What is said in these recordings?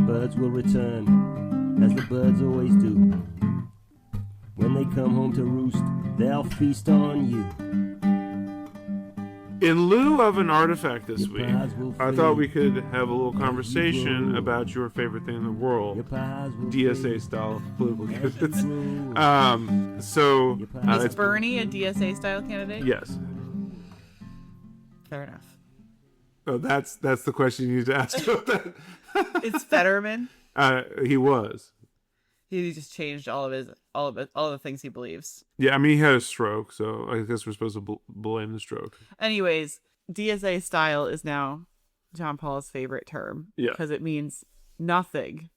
birds will return, as the birds always do. When they come home to roost, they'll feast on you. In lieu of an artifact this week, I thought we could have a little conversation about your favorite thing in the world, DSA-style political candidates. Is Bernie a DSA-style candidate? Yes. Fair enough. Oh, that's the question you need to ask about that. It's Fetterman. He was. He just changed all the things he believes. Yeah, I mean, he had a stroke, so I guess we're supposed to blame the stroke. Anyways, DSA style is now John Paul's favorite term. Yeah. Because it means nothing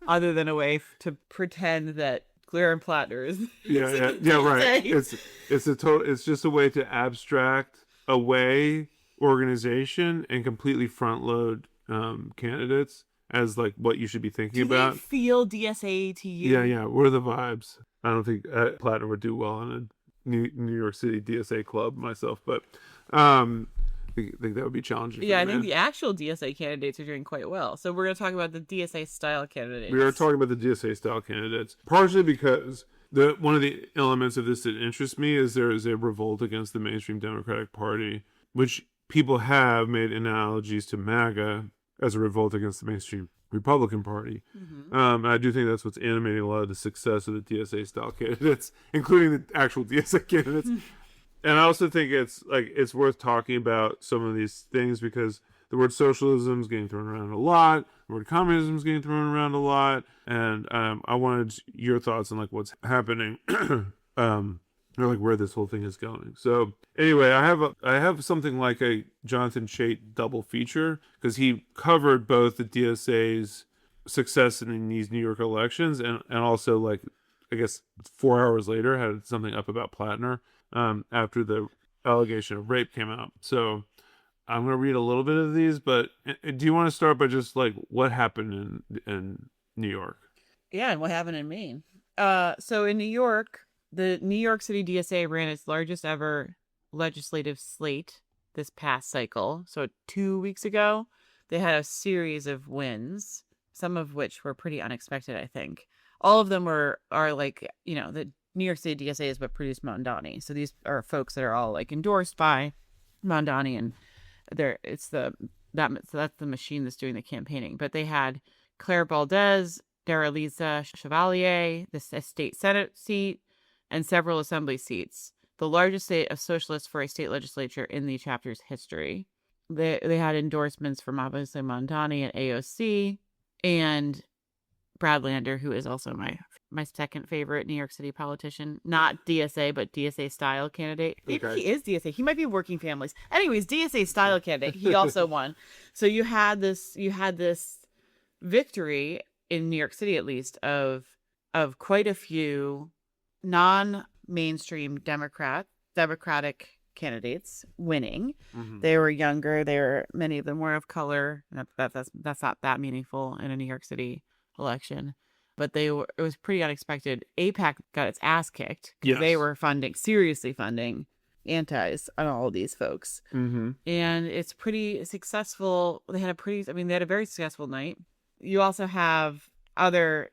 other than a way to pretend that Graham Platner is. Yeah, right. It's just a way to abstract away organization and completely front load candidates as like what you should be thinking about. Do they feel DSA to you? Yeah. What are the vibes? I don't think Platner would do well in a New York City DSA club myself, but I think that would be challenging. Yeah, I think the actual DSA candidates are doing quite well. So we're going to talk about the DSA style candidates. We are talking about the DSA style candidates, partially because one of the elements of this that interests me is there is a revolt against the mainstream Democratic Party, which people have made analogies to MAGA as a revolt against the mainstream Republican Party. Mm-hmm. And I do think that's what's animating a lot of the success of the DSA-style candidates, including the actual DSA candidates. And I also think it's worth talking about some of these things because the word socialism is getting thrown around a lot. The word communism is getting thrown around a lot. And I wanted your thoughts on like what's happening or like where this whole thing is going. So anyway, I have something like a Jonathan Chait double feature because he covered both the DSA's success in these New York elections and also like I guess 4 hours later had something up about Platner after the allegation of rape came out. So I'm going to read a little bit of these, but do you want to start by just like what happened in New York? Yeah, and what happened in Maine. So in New York, the New York City DSA ran its largest ever legislative slate this past cycle. So 2 weeks ago, they had a series of wins, some of which were pretty unexpected, I think. All of them are like, the New York City DSA is what produced Mondani. So these are folks that are all like endorsed by Mondani, and that's the machine that's doing the campaigning. But they had Claire Valdez, Daraliza Chevalier, the state Senate seat, and several assembly seats, the largest state of socialists for a state legislature in the chapter's history. They had endorsements from obviously Mondani and AOC and Brad Lander, who is also my second favorite New York City politician, not DSA, but DSA style candidate. Maybe he is DSA. He might be working families. Anyways, DSA style candidate. He also won. So you had this victory in New York City, at least, of quite a few non-mainstream Democratic candidates winning. Mm-hmm. They were younger. Many of them were of color. That's not that meaningful in a New York City election, but it was pretty unexpected. AIPAC got its ass kicked. Yes. They were seriously funding antis on all of these folks. Mm-hmm. And it's pretty successful. They had a very successful night. You also have other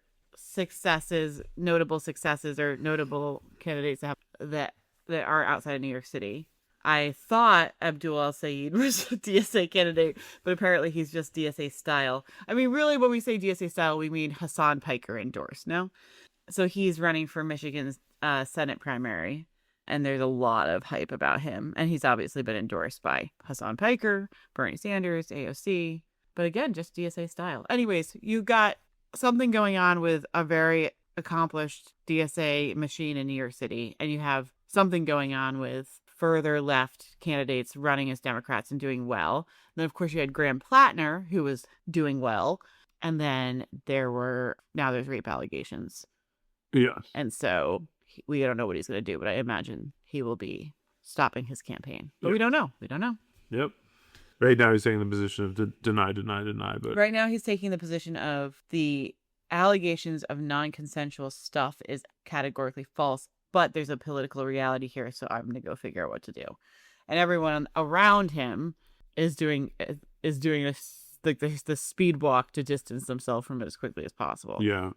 notable successes or notable candidates that are outside of New York City. I thought Abdul El-Sayed was a DSA candidate, but apparently he's just DSA style. I mean, really, when we say DSA style, we mean Hassan Piker endorsed, no? So he's running for Michigan's Senate primary, and there's a lot of hype about him. And he's obviously been endorsed by Hassan Piker, Bernie Sanders, AOC, but again, just DSA style. Anyways, you got something going on with a very accomplished DSA machine in New York City, and you have something going on with further left candidates running as Democrats and doing well. And then, of course, you had Graham Platner, who was doing well. And then there's rape allegations. Yes. And so we don't know what he's going to do, but I imagine he will be stopping his campaign. But we don't know. Yep. Right now he's taking the position of deny. But right now he's taking the position of the allegations of non-consensual stuff is categorically false. But there's a political reality here, so I'm going to go figure out what to do. And everyone around him is doing the speed walk to distance themselves from it as quickly as possible. Yeah.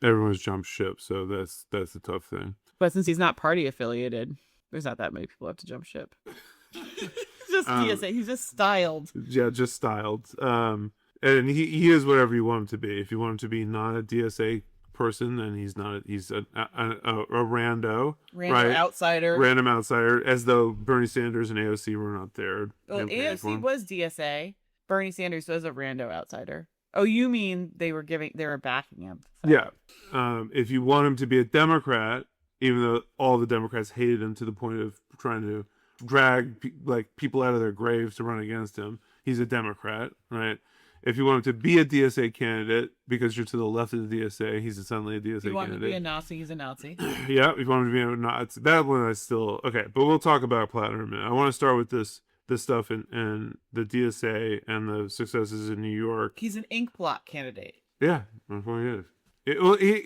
Everyone's jumped ship, so that's a tough thing. But since he's not party affiliated, there's not that many people who have to jump ship. Just DSA. He's just styled. Yeah, just styled. And he is whatever you want him to be. If you want him to be not a DSA person, then he's not. He's a rando, right? Outsider. Random outsider, as though Bernie Sanders and AOC were not there. Well, AOC was DSA. Bernie Sanders was a rando outsider. Oh, you mean they were backing him? So. Yeah. If you want him to be a Democrat, even though all the Democrats hated him to the point of trying to drag people out of their graves to run against him, he's a Democrat, right? If you want him to be a DSA candidate because you're to the left of the DSA, he's suddenly a DSA candidate. If you want him to be a Nazi, he's a Nazi. Yeah, if you want him to be a Nazi, that one I still okay. But we'll talk about Platner in a minute. I want to start with this stuff in the DSA and the successes in New York. He's an ink blot candidate. Yeah, that's what he is.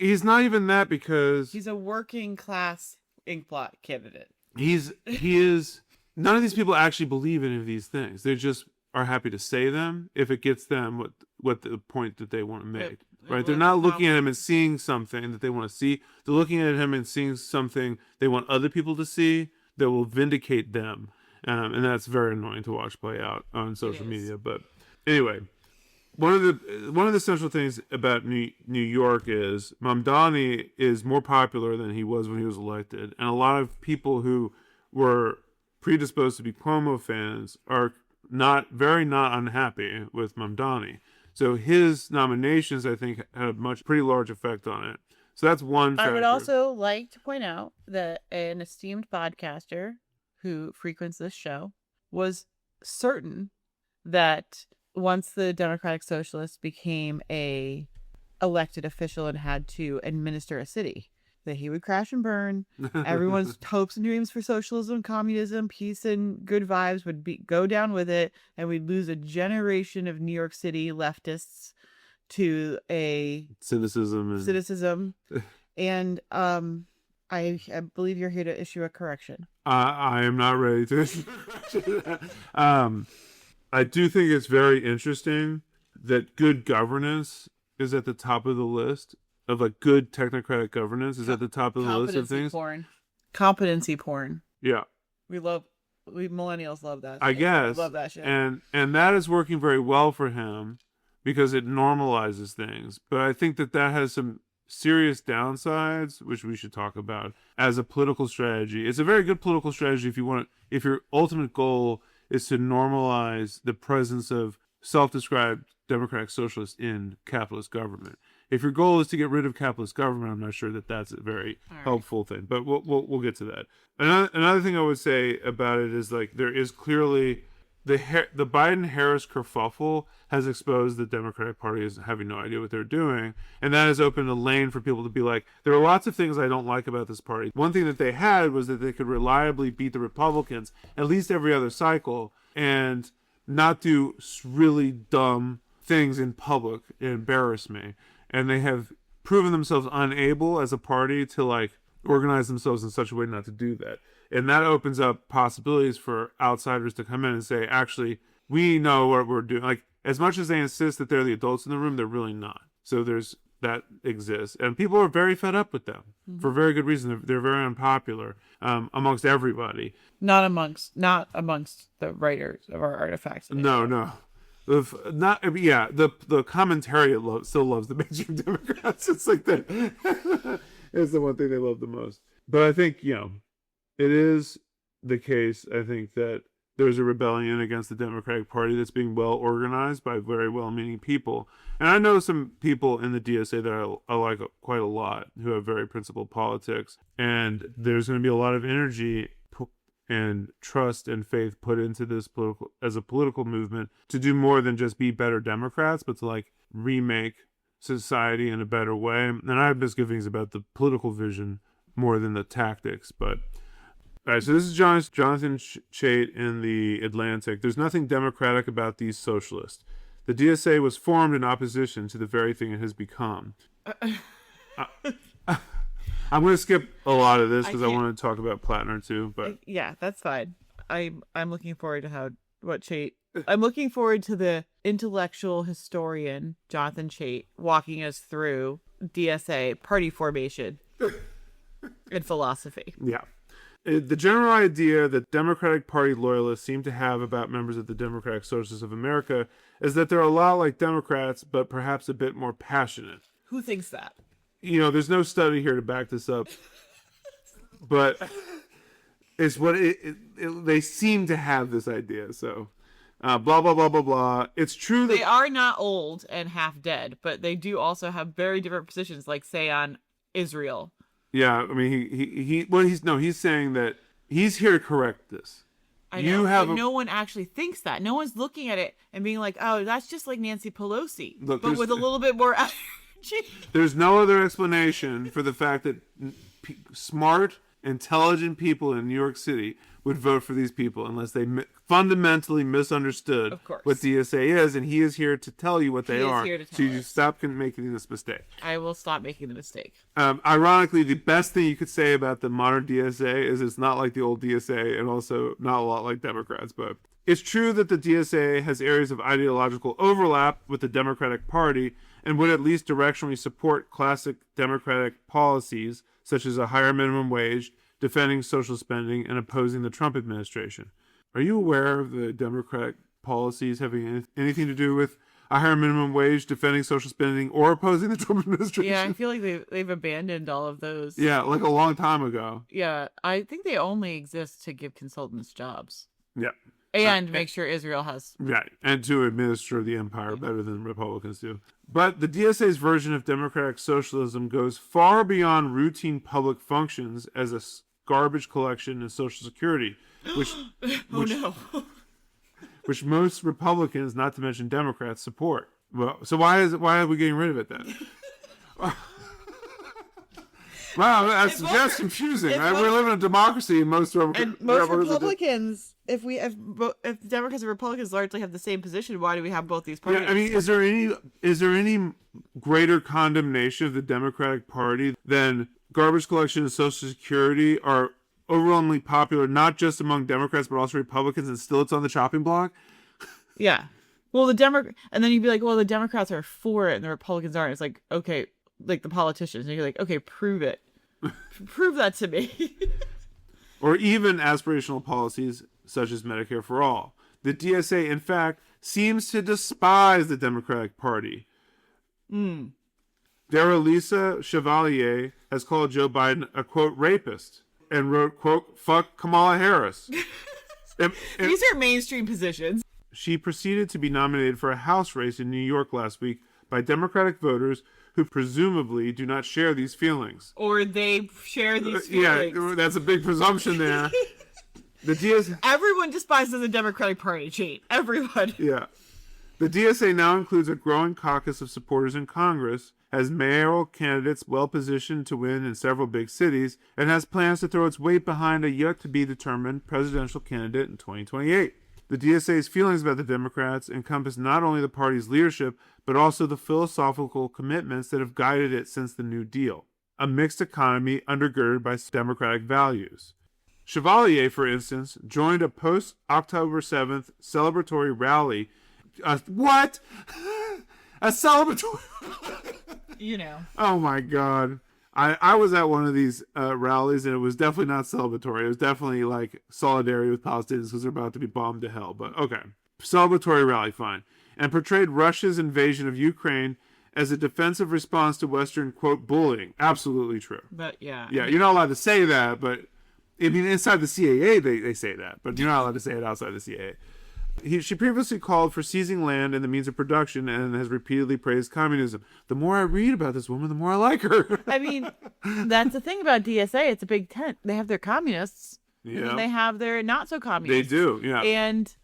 He's not even that because he's a working class ink blot candidate. He is. None of these people actually believe any of these things. They just are happy to say them if it gets them what the point that they want to make. Right? They're not looking at him and seeing something that they want to see. They're looking at him and seeing something they want other people to see that will vindicate them. And that's very annoying to watch play out on social media. But anyway, one of the central things about New York is Mamdani is more popular than he was when he was elected, and a lot of people who were predisposed to be Cuomo fans are not unhappy with Mamdani. So his nominations, I think, had a pretty large effect on it. So that's one factor. I would also like to point out that an esteemed podcaster who frequents this show was certain that once the Democratic Socialists became a elected official and had to administer a city, that he would crash and burn. Everyone's hopes and dreams for socialism, communism, peace, and good vibes would go down with it, and we'd lose a generation of New York City leftists to a cynicism. And I believe you're here to issue a correction. I am not ready to issue a correction. I do think it's very interesting that good governance is at the top of the list of good technocratic governance is at the top of the list of things. Competency porn. Yeah. We millennials love that. I guess. We love that shit. And that is working very well for him because it normalizes things. But I think that has some serious downsides, which we should talk about as a political strategy. It's a very good political strategy if your ultimate goal is to normalize the presence of self-described democratic socialists in capitalist government. If your goal is to get rid of capitalist government, I'm not sure that that's a very helpful thing. But we'll get to that. Another thing I would say about it is there is clearly the Biden-Harris kerfuffle has exposed the Democratic Party as having no idea what they're doing, and that has opened a lane for people to be like, there are lots of things I don't like about this party. One thing that they had was that they could reliably beat the Republicans at least every other cycle and not do really dumb things in public and embarrass me. And they have proven themselves unable as a party to organize themselves in such a way not to do that. And that opens up possibilities for outsiders to come in and say, actually, we know what we're doing. As much as they insist that they're the adults in the room, they're really not. So that exists. And people are very fed up with them for very good reason. They're very unpopular amongst everybody. Not amongst the writers of our artifacts. No. The commentariat still loves the mainstream Democrats. It's that it's the one thing they love the most. But I think, it is the case, I think, that there's a rebellion against the Democratic Party that's being well organized by very well-meaning people. And I know some people in the DSA that I like quite a lot who have very principled politics. And there's going to be a lot of energy and trust and faith put into this as a political movement to do more than just be better Democrats, but to remake society in a better way. And I have misgivings about the political vision more than the tactics. But all right, so this is Jonathan Chait in the Atlantic. There's nothing democratic about these socialists. The DSA was formed in opposition to the very thing it has become. I'm going to skip a lot of this because I want to talk about Platner too. But yeah, that's fine. I'm looking forward to I'm looking forward to the intellectual historian Jonathan Chait walking us through DSA party formation and philosophy. Yeah. The general idea that Democratic Party loyalists seem to have about members of the Democratic Socialists of America is that they're a lot like Democrats, but perhaps a bit more passionate. Who thinks that? You know, there's no study here to back this up, but it's what they seem to have this idea. So, blah, blah, blah, blah, blah. It's true that They are not old and half dead, but they do also have very different positions, like, say, on Israel. Yeah, I mean, he's saying that he's here to correct this. I know, but no one actually thinks that. No one's looking at it and being like, oh, that's just like Nancy Pelosi, Look, but with a little bit more energy. There's no other explanation for the fact that smart, intelligent people in New York City would vote for these people unless they fundamentally misunderstood what DSA is, and he is here to tell you what they are. So you stop making this mistake. I will stop making the mistake. Ironically, the best thing you could say about the modern DSA is it's not like the old DSA, and also not a lot like Democrats. But it's true that the DSA has areas of ideological overlap with the Democratic Party and would at least directionally support classic Democratic policies, such as a higher minimum wage, defending social spending, and opposing the Trump administration. Are you aware of the Democratic policies having anything to do with a higher minimum wage, defending social spending, or opposing the Trump administration? Yeah, I feel like they've abandoned all of those. Yeah, like a long time ago. Yeah, I think they only exist to give consultants jobs. Yeah. And make sure Israel has... Right, and to administer the empire better than Republicans do. But the DSA's version of democratic socialism goes far beyond routine public functions as a garbage collection and Social Security, which most Republicans, not to mention Democrats, support. Well, so why are we getting rid of it then? Wow, that's confusing. We live in a democracy, and most Republicans, if Democrats and Republicans largely have the same position, why do we have both these parties? Yeah, I mean, is there any greater condemnation of the Democratic Party than garbage collection and Social Security are overwhelmingly popular, not just among Democrats but also Republicans, and still it's on the chopping block? Yeah. Well, and then you'd be like, well, the Democrats are for it and the Republicans aren't. It's like, okay, like the politicians, and you're like, okay, prove it. Prove that to me. Or even aspirational policies such as Medicare for All. The DSA, in fact, seems to despise the Democratic Party. Daralisa Chevalier has called Joe Biden a, quote, rapist, and wrote, quote, fuck Kamala Harris. These are mainstream positions. She proceeded to be nominated for a House race in New York last week by Democratic voters who presumably do not share these feelings. Or they share these feelings. Yeah, that's a big presumption there. Everyone despises the Democratic Party, Chait. Everyone. Yeah. The DSA now includes a growing caucus of supporters in Congress, has mayoral candidates well-positioned to win in several big cities, and has plans to throw its weight behind a yet-to-be-determined presidential candidate in 2028. The DSA's feelings about the Democrats encompass not only the party's leadership, but also the philosophical commitments that have guided it since the New Deal. A mixed economy undergirded by democratic values. Chevalier, for instance, joined a post-October 7th celebratory rally. What? A celebratory... You know. Oh my God. I was at one of these rallies, and it was definitely not celebratory. It was definitely like solidarity with Palestinians because they're about to be bombed to hell. But okay. Celebratory rally, fine. And portrayed Russia's invasion of Ukraine as a defensive response to Western, quote, bullying. Absolutely true. But yeah. Yeah, you're not allowed to say that, but I mean, inside the CAA, they say that, but you're not allowed to say it outside the CAA. She previously called for seizing land and the means of production and has repeatedly praised communism. The more I read about this woman, the more I like her. I mean, that's the thing about DSA. It's a big tent. They have their communists. Yeah. And they have their not so communists. They do, yeah. And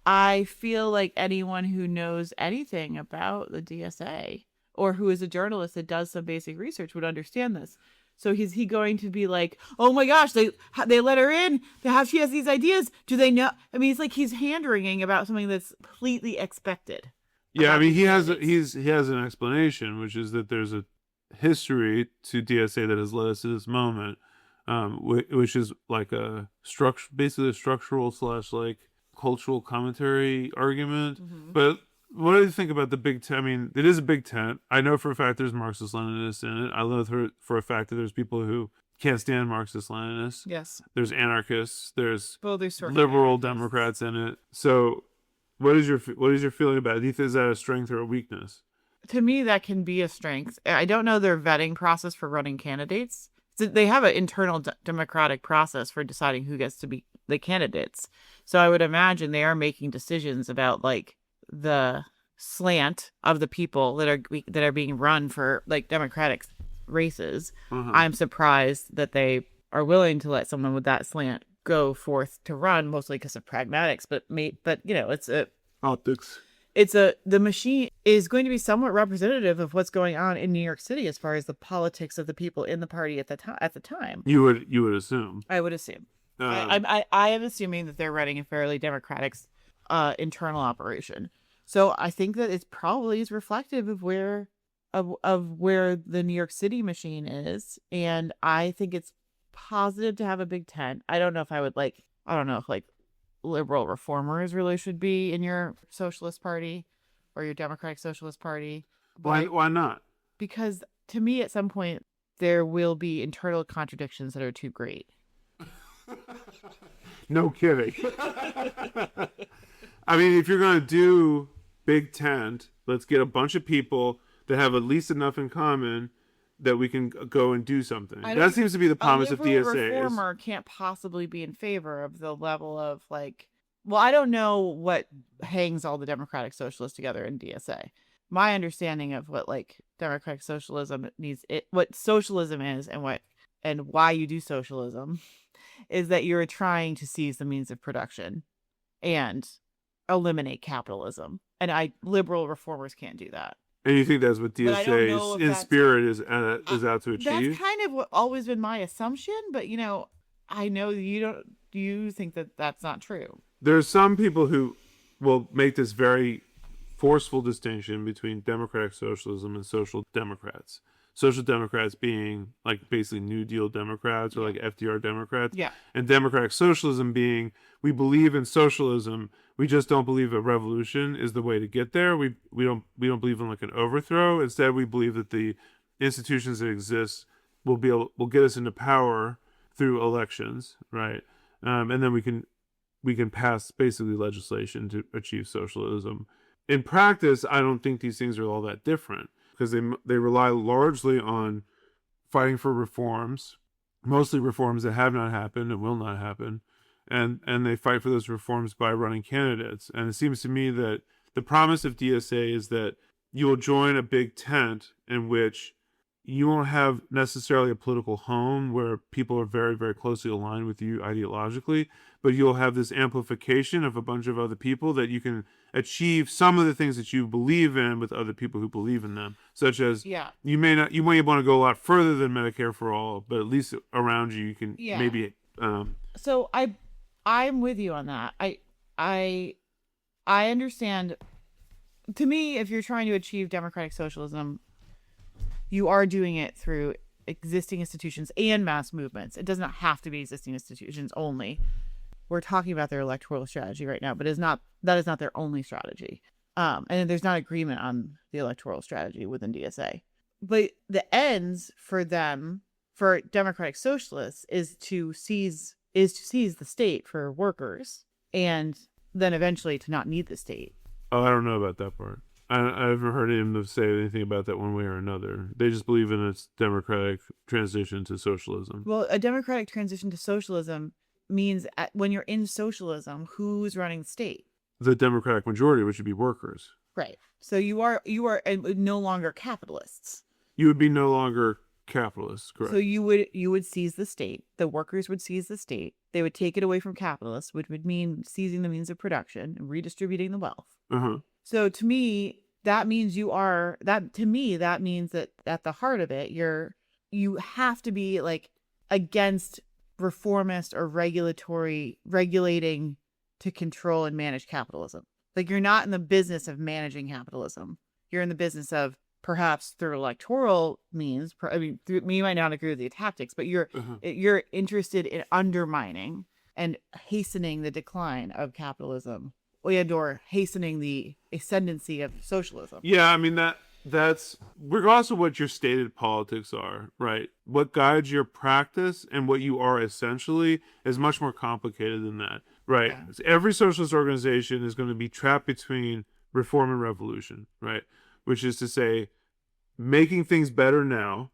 I feel like anyone who knows anything about the DSA or who is a journalist that does some basic research would understand this. So is he going to be like, oh my gosh, they let her in? She has these ideas. Do they know? I mean, it's like he's hand-wringing about something that's completely expected. Yeah, I mean, he has an explanation, which is that there's a history to DSA that has led us to this moment, which is like basically a structural / like cultural commentary argument. Mm-hmm. But What do you think about the big tent? I mean, it is a big tent. I know for a fact there's Marxist-Leninists in it. I know for a fact that there's people who can't stand Marxist-Leninists. Yes. There's anarchists. There's Sort of liberal anarchists. Democrats in it. So, what is your feeling about it? Do you think is that a strength or a weakness? To me, that can be a strength. I don't know their vetting process for running candidates. So they have an internal democratic process for deciding who gets to be the candidates. So I would imagine they are making decisions about like the slant of the people that are being run for like Democratic races. I'm surprised that they are willing to let someone with that slant go forth to run, mostly because of pragmatics. But you know, it's a Optics. the machine is going to be somewhat representative of what's going on in New York City as far as the politics of the people in the party at the time. You would assume. I would assume. I am assuming that they're running a fairly democratic internal operation. So I think that it probably is reflective of where the New York City machine is, and I think it's positive to have a big tent. I don't know if liberal reformers really should be in your socialist party or your Democratic Socialist Party. Why not? Because to me, at some point, there will be internal contradictions that are too great. No kidding. I mean, if you're going to do big tent, let's get a bunch of people that have at least enough in common that we can go and do something. That seems to be the promise of DSA. A reformer can't possibly be in favor of the level of like, well, I don't know what hangs all the Democratic Socialists together in DSA. My understanding of what like Democratic Socialism what socialism is and why you do socialism is that you're trying to seize the means of production and eliminate capitalism. And liberal reformers can't do that. And you think that's what DSA in spirit is out to achieve? That's kind of what always been my assumption, but you know, I know you think that that's not true. There are some people who will make this very forceful distinction between democratic socialism and social democrats. Social democrats being like basically New Deal Democrats or like FDR Democrats. Yeah. And democratic socialism being we believe in socialism, we just don't believe a revolution is the way to get there. We don't believe in like an overthrow. Instead, we believe that the institutions that exist will get us into power through elections, right? And then we can pass basically legislation to achieve socialism. In practice, I don't think these things are all that different because they rely largely on fighting for reforms, mostly reforms that have not happened and will not happen. And they fight for those reforms by running candidates. And it seems to me that the promise of DSA is that you will join a big tent in which you won't have necessarily a political home where people are very, very closely aligned with you ideologically, but you'll have this amplification of a bunch of other people that you can achieve some of the things that you believe in with other people who believe in them, such as you may want to go a lot further than Medicare for all, but at least around you can maybe. So I'm with you on that. I understand. To me, if you're trying to achieve democratic socialism, you are doing it through existing institutions and mass movements. It does not have to be existing institutions only. We're talking about their electoral strategy right now, but that is not their only strategy. And there's not agreement on the electoral strategy within DSA. But the ends for them, for democratic socialists, is to seize the state for workers and then eventually to not need the state. Oh, I don't know about that part. I haven't heard him say anything about that one way or another. They just believe in its democratic transition to socialism. Well, a democratic transition to socialism means when you're in socialism, who's running the state? The democratic majority, which would be workers. Right. So you are no longer capitalists. You would be no longer capitalists, correct? So you would seize the state. The workers would seize the state. They would take it away from capitalists, which would mean seizing the means of production and redistributing the wealth. Uh-huh. So to me, that means that means that at the heart of it, you have to be like against reformist or regulating to control and manage capitalism. Like you're not in the business of managing capitalism. You're in the business of perhaps through electoral means. You might not agree with the tactics, but you're interested in undermining and hastening the decline of capitalism or hastening the ascendancy of socialism. Yeah, I mean that's regardless of what your stated politics are, right? What guides your practice and what you are essentially is much more complicated than that, right? Yeah. Every socialist organization is going to be trapped between reform and revolution, right? Which is to say, making things better now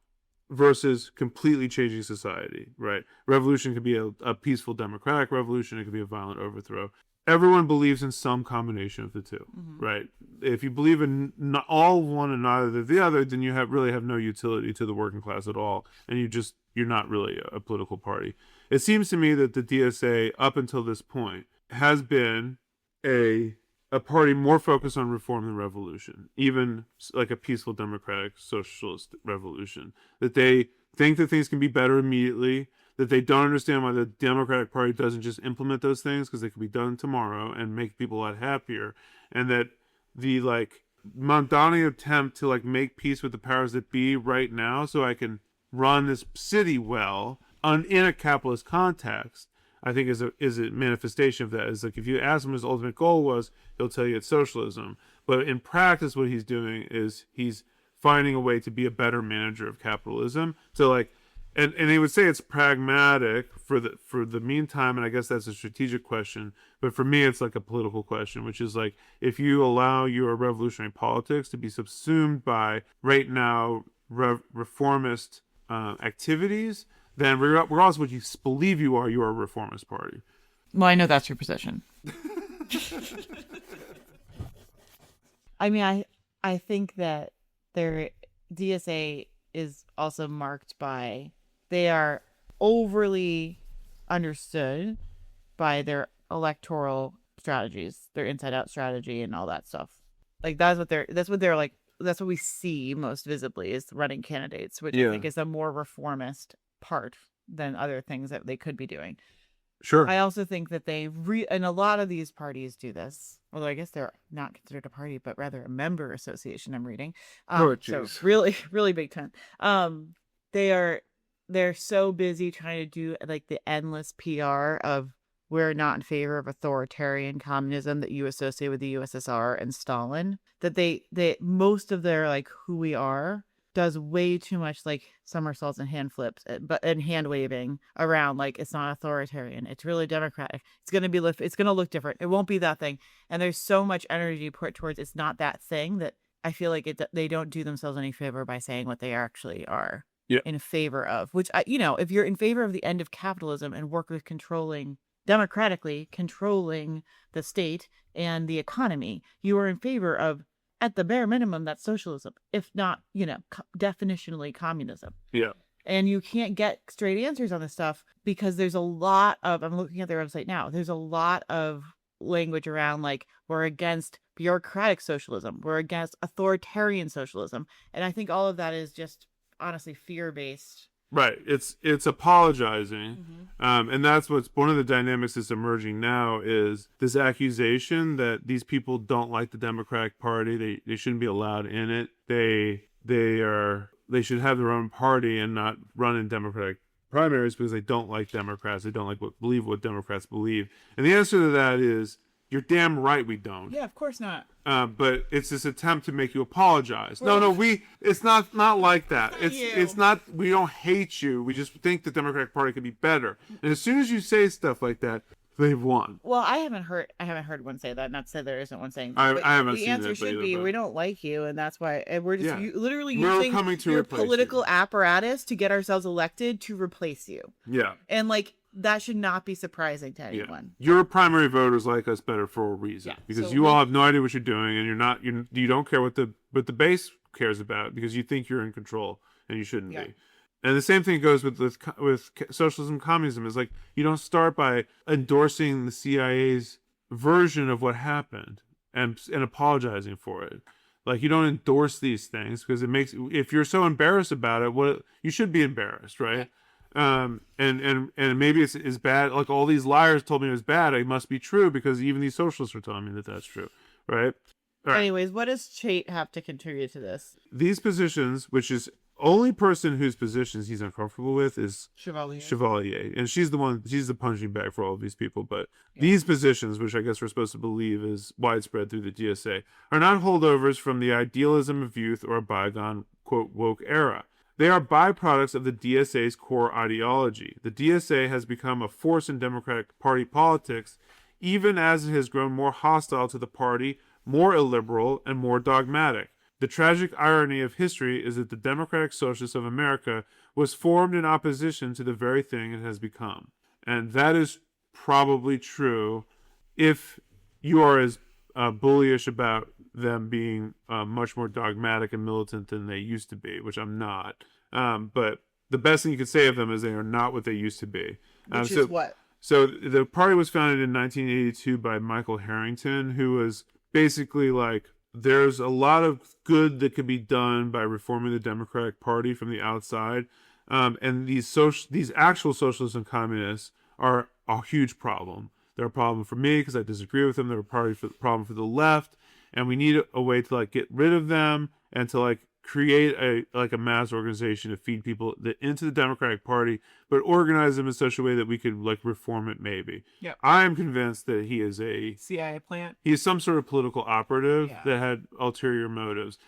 versus completely changing society, right? Revolution could be a peaceful democratic revolution. It could be a violent overthrow. Everyone believes in some combination of the two, right? If you believe in all one and neither the other, then you really have no utility to the working class at all, and you're not really a political party. It seems to me that the DSA, up until this point, has been a party more focused on reform than revolution, even like a peaceful democratic socialist revolution. That they think that things can be better immediately, that they don't understand why the Democratic Party doesn't just implement those things because they could be done tomorrow and make people a lot happier, and that the mundane attempt to make peace with the powers that be right now so I can run this city well in a capitalist context, I think is a manifestation of that. It's like if you ask him what his ultimate goal was, he'll tell you it's socialism. But in practice, what he's doing is he's finding a way to be a better manager of capitalism. So and he would say it's pragmatic for the meantime, and I guess that's a strategic question. But for me, it's like a political question, which is if you allow your revolutionary politics to be subsumed by right now reformist activities, then regardless of what you believe you are a reformist party. Well, I know that's your position. I mean, I think that their DSA is also marked by they are overly understood by their electoral strategies, their inside out strategy and all that stuff. That's what we see most visibly is running candidates, which I think is a more reformist part than other things that they could be doing. Sure. I also think that and a lot of these parties do this, although I guess they're not considered a party, but rather a member association. I'm reading. So really, really big time. They're so busy trying to do the endless PR of we're not in favor of authoritarian communism that you associate with the USSR and Stalin, that they most of their who we are does way too much somersaults and hand flips and hand waving around it's not authoritarian, it's really democratic, it's going to look different, it won't be that thing. And there's so much energy put towards it's not that thing that I feel they don't do themselves any favor by saying what they actually are in favor of, which if you're in favor of the end of capitalism and work with democratically controlling the state and the economy, you are in favor of, at the bare minimum, that's socialism, if not, definitionally communism. Yeah. And you can't get straight answers on this stuff because there's a lot of, I'm looking at their website now, there's a lot of language around we're against bureaucratic socialism, we're against authoritarian socialism. And I think all of that is just honestly fear-based. Right. It's apologizing. And that's what's one of the dynamics that's emerging now is this accusation that these people don't like the Democratic Party. They shouldn't be allowed in it. They should have their own party and not run in Democratic primaries because they don't like Democrats. They don't believe what Democrats believe. And the answer to that is, you're damn right we don't. Yeah, of course not. But it's this attempt to make you apologize. No, it's not like that. It's not, we don't hate you. We just think the Democratic Party could be better. And as soon as you say stuff like that, they've won. Well, I haven't heard one say that. Not to say there isn't one saying that. I haven't seen that. The answer should be, we don't like you, and that's why. And we're just literally we're using your political apparatus to get ourselves elected to replace you. Yeah. And that should not be surprising to anyone. Yeah. Your primary voters like us better for a reason, because you all have no idea what you're doing, and you don't care what the base cares about because you think you're in control and you shouldn't be. And the same thing goes with socialism, communism. Is you don't start by endorsing the CIA's version of what happened and apologizing for it. You don't endorse these things because if you're so embarrassed about it, you should be embarrassed, right? And maybe it's bad. All these liars told me it was bad. It must be true because even these socialists are telling me that that's true, right? Anyways, what does Chait have to contribute to this? These positions, which is only person whose positions he's uncomfortable with is Chevalier. And she's the punching bag for all of these people. But these positions, which I guess we're supposed to believe is widespread through the DSA, are not holdovers from the idealism of youth or a bygone, quote, woke era. They are byproducts of the DSA's core ideology. The DSA has become a force in Democratic Party politics, even as it has grown more hostile to the party, more illiberal, and more dogmatic. The tragic irony of history is that the Democratic Socialists of America was formed in opposition to the very thing it has become. And that is probably true if you are as bullyish about them being much more dogmatic and militant than they used to be, which I'm not. But the best thing you could say of them is they are not what they used to be. Which is what? So the party was founded in 1982 by Michael Harrington, who was basically like, there's a lot of good that could be done by reforming the Democratic Party from the outside. And these actual socialists and communists are a huge problem. They're a problem for me because I disagree with them. They're a problem for the left. And we need a way to like get rid of them and to like create a mass organization to feed people into the Democratic Party, but organize them in such a way that we could like reform it maybe. Yeah. I am convinced that he is a CIA plant. He is some sort of political operative that had ulterior motives.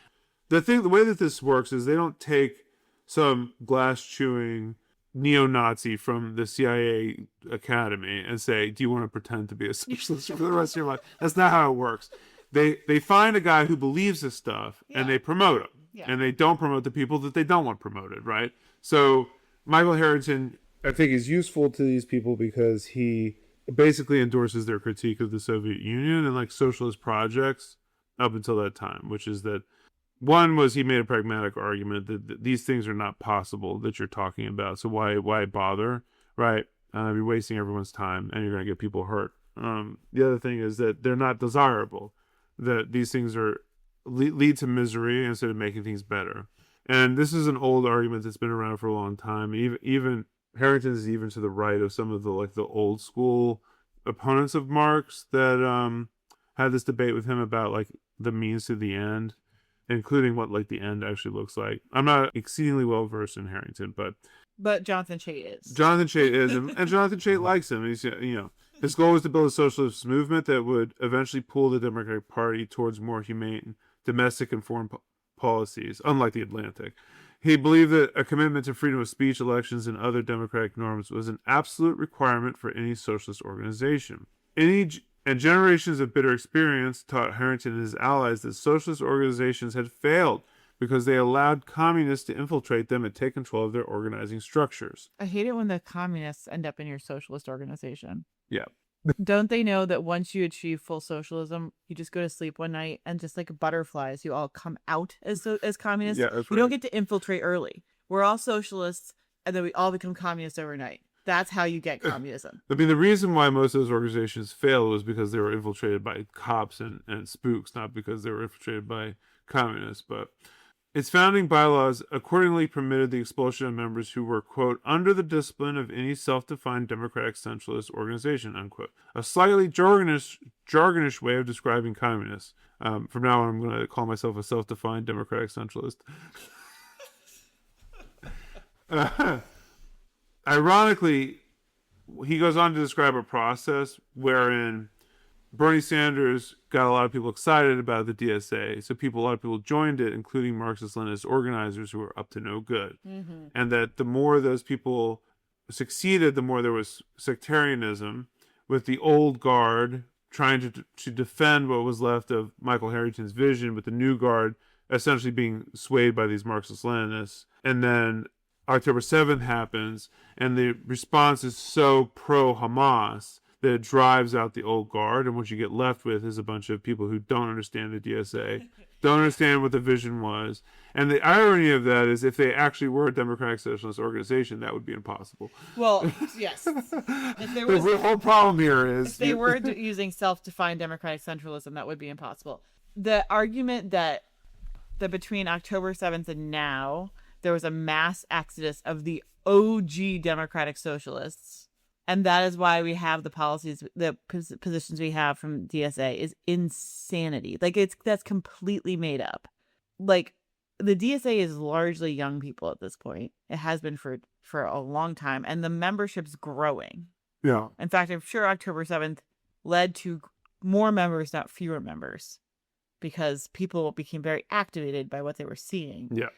The way that this works is they don't take some glass-chewing neo-Nazi from the CIA academy and say, do you want to pretend to be a socialist for the rest of your life? That's not how it works. They find a guy who believes this stuff and they promote him. Yeah. And they don't promote the people that they don't want promoted, right? So Michael Harrington, I think, is useful to these people because he basically endorses their critique of the Soviet Union and like socialist projects up until that time, which is that one was he made a pragmatic argument that these things are not possible that you're talking about. So why bother, right? You're wasting everyone's time and you're going to get people hurt. The other thing is that they're not desirable, that these things are lead to misery instead of making things better. And this is an old argument that's been around for a long time. Even Harrington is even to the right of some of the like the old school opponents of Marx that had this debate with him about like the means to the end, including what like the end actually looks like. I'm not exceedingly well versed in Harrington, but Jonathan Chait is. Jonathan Chait is, and Jonathan Chait likes him. He's his goal was to build a socialist movement that would eventually pull the Democratic Party towards more humane domestic and foreign policies, unlike the Atlantic. He believed that a commitment to freedom of speech, elections, and other democratic norms was an absolute requirement for any socialist organization. And generations of bitter experience taught Harrington and his allies that socialist organizations had failed because they allowed communists to infiltrate them and take control of their organizing structures. I hate it when the communists end up in your socialist organization. Yeah. Don't they know that once you achieve full socialism, you just go to sleep one night and just like butterflies, you all come out as communists? Yeah, that's right. You don't get to infiltrate early. We're all socialists, and then we all become communists overnight. That's how you get communism. I mean, the reason why most of those organizations failed was because they were infiltrated by cops and spooks, not because they were infiltrated by communists. But its founding bylaws accordingly permitted the expulsion of members who were, quote, under the discipline of any self-defined democratic centralist organization, unquote. A slightly jargonish way of describing communists. From now on, I'm going to call myself a self-defined democratic centralist. Ironically, he goes on to describe a process wherein Bernie Sanders got a lot of people excited about the DSA, so a lot of people joined it, including Marxist-Leninist organizers who were up to no good. Mm-hmm. And that the more those people succeeded, the more there was sectarianism, with the old guard trying to defend what was left of Michael Harrington's vision, with the new guard essentially being swayed by these Marxist-Leninists. And then October 7th happens, and the response is so pro-Hamas that it drives out the old guard, and what you get left with is a bunch of people who don't understand the DSA, don't understand what the vision was. And the irony of that is if they actually were a democratic socialist organization, that would be impossible. Well, yes. The whole problem here is... If they were using self-defined democratic centralism, that would be impossible. The argument that between October 7th and now, there was a mass exodus of the OG democratic socialists, and that is why we have the policies, the positions we have from DSA, is insanity. Like, that's completely made up. Like, the DSA is largely young people at this point. It has been for a long time, and the membership's growing. Yeah. In fact, I'm sure October 7th led to more members, not fewer members, because people became very activated by what they were seeing. Yeah.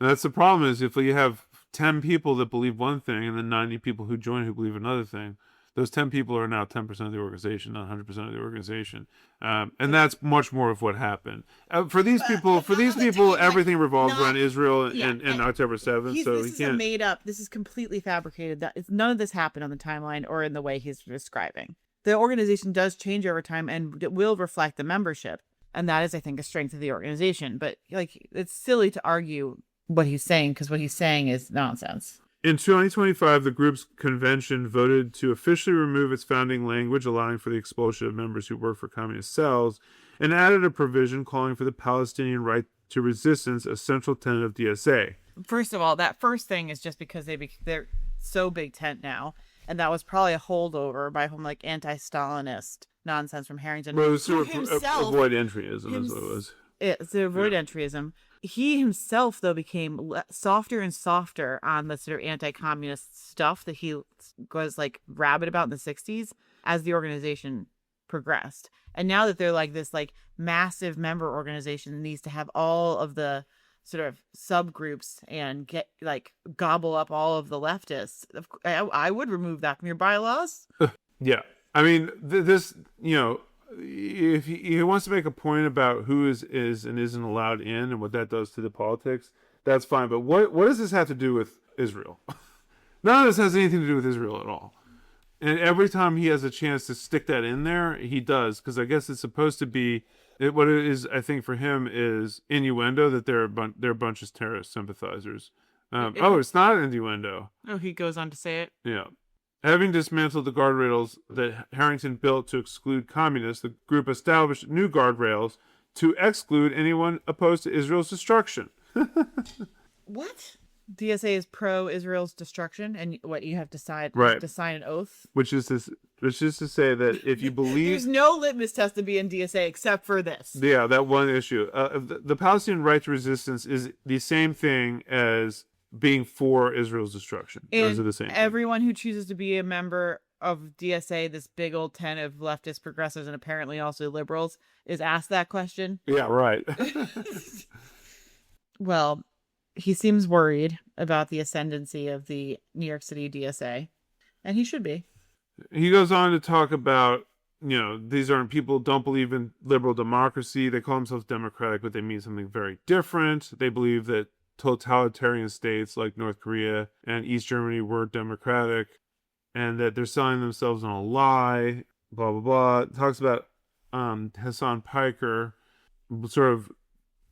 And that's the problem is if you have 10 people that believe one thing and then 90 people who join who believe another thing, those 10 people are now 10% of the organization, not 100% of the organization. And that's much more of what happened. For these people, everything revolves around Israel and October 7th. So this is made up. This is completely fabricated. None of this happened on the timeline or in the way he's describing. The organization does change over time and it will reflect the membership. And that is, I think, a strength of the organization. But like, it's silly to argue what he's saying because what he's saying is nonsense. In 2025, the group's convention voted to officially remove its founding language, allowing for the expulsion of members who work for communist cells, and added a provision calling for the Palestinian right to resistance, a central tenet of DSA. First of all, that first thing is just because they're so big tent now, and that was probably a holdover by some like anti-Stalinist nonsense from Harrington. Well, it was to avoid entryism, is what it was. It's to avoid entryism. He himself, though, became softer and softer on the sort of anti-communist stuff that he was like rabid about in the 60s as the organization progressed. And now that they're like this like massive member organization that needs to have all of the sort of subgroups and get like gobble up all of the leftists, I would remove that from your bylaws. Yeah. I mean, this, if he wants to make a point about who is and isn't allowed in and what that does to the politics, that's fine. But what does this have to do with Israel? None of this has anything to do with Israel at all. And every time he has a chance to stick that in there, he does, because I guess it's supposed to be what it is. I think for him is innuendo that they're a bunch of terrorist sympathizers. It's not innuendo. Oh, he goes on to say it. Yeah. Having dismantled the guardrails that Harrington built to exclude communists, the group established new guardrails to exclude anyone opposed to Israel's destruction. What? DSA is pro-Israel's destruction, and what you have to sign an oath, which is to say that if you believe there's no litmus test to be in DSA except for this. Yeah, that one issue. The Palestinian right to resistance is the same thing as being for Israel's destruction. Those are the same. Everyone who chooses to be a member of DSA, this big old tent of leftist progressives and apparently also liberals, is asked that question. Yeah, right. Well, he seems worried about the ascendancy of the New York City DSA, and he should be. He goes on to talk about, these aren't people who don't believe in liberal democracy. They call themselves democratic, but they mean something very different. They believe that totalitarian states like North Korea and East Germany were democratic, and that they're selling themselves on a lie, blah, blah, blah. It talks about Hassan Piker sort of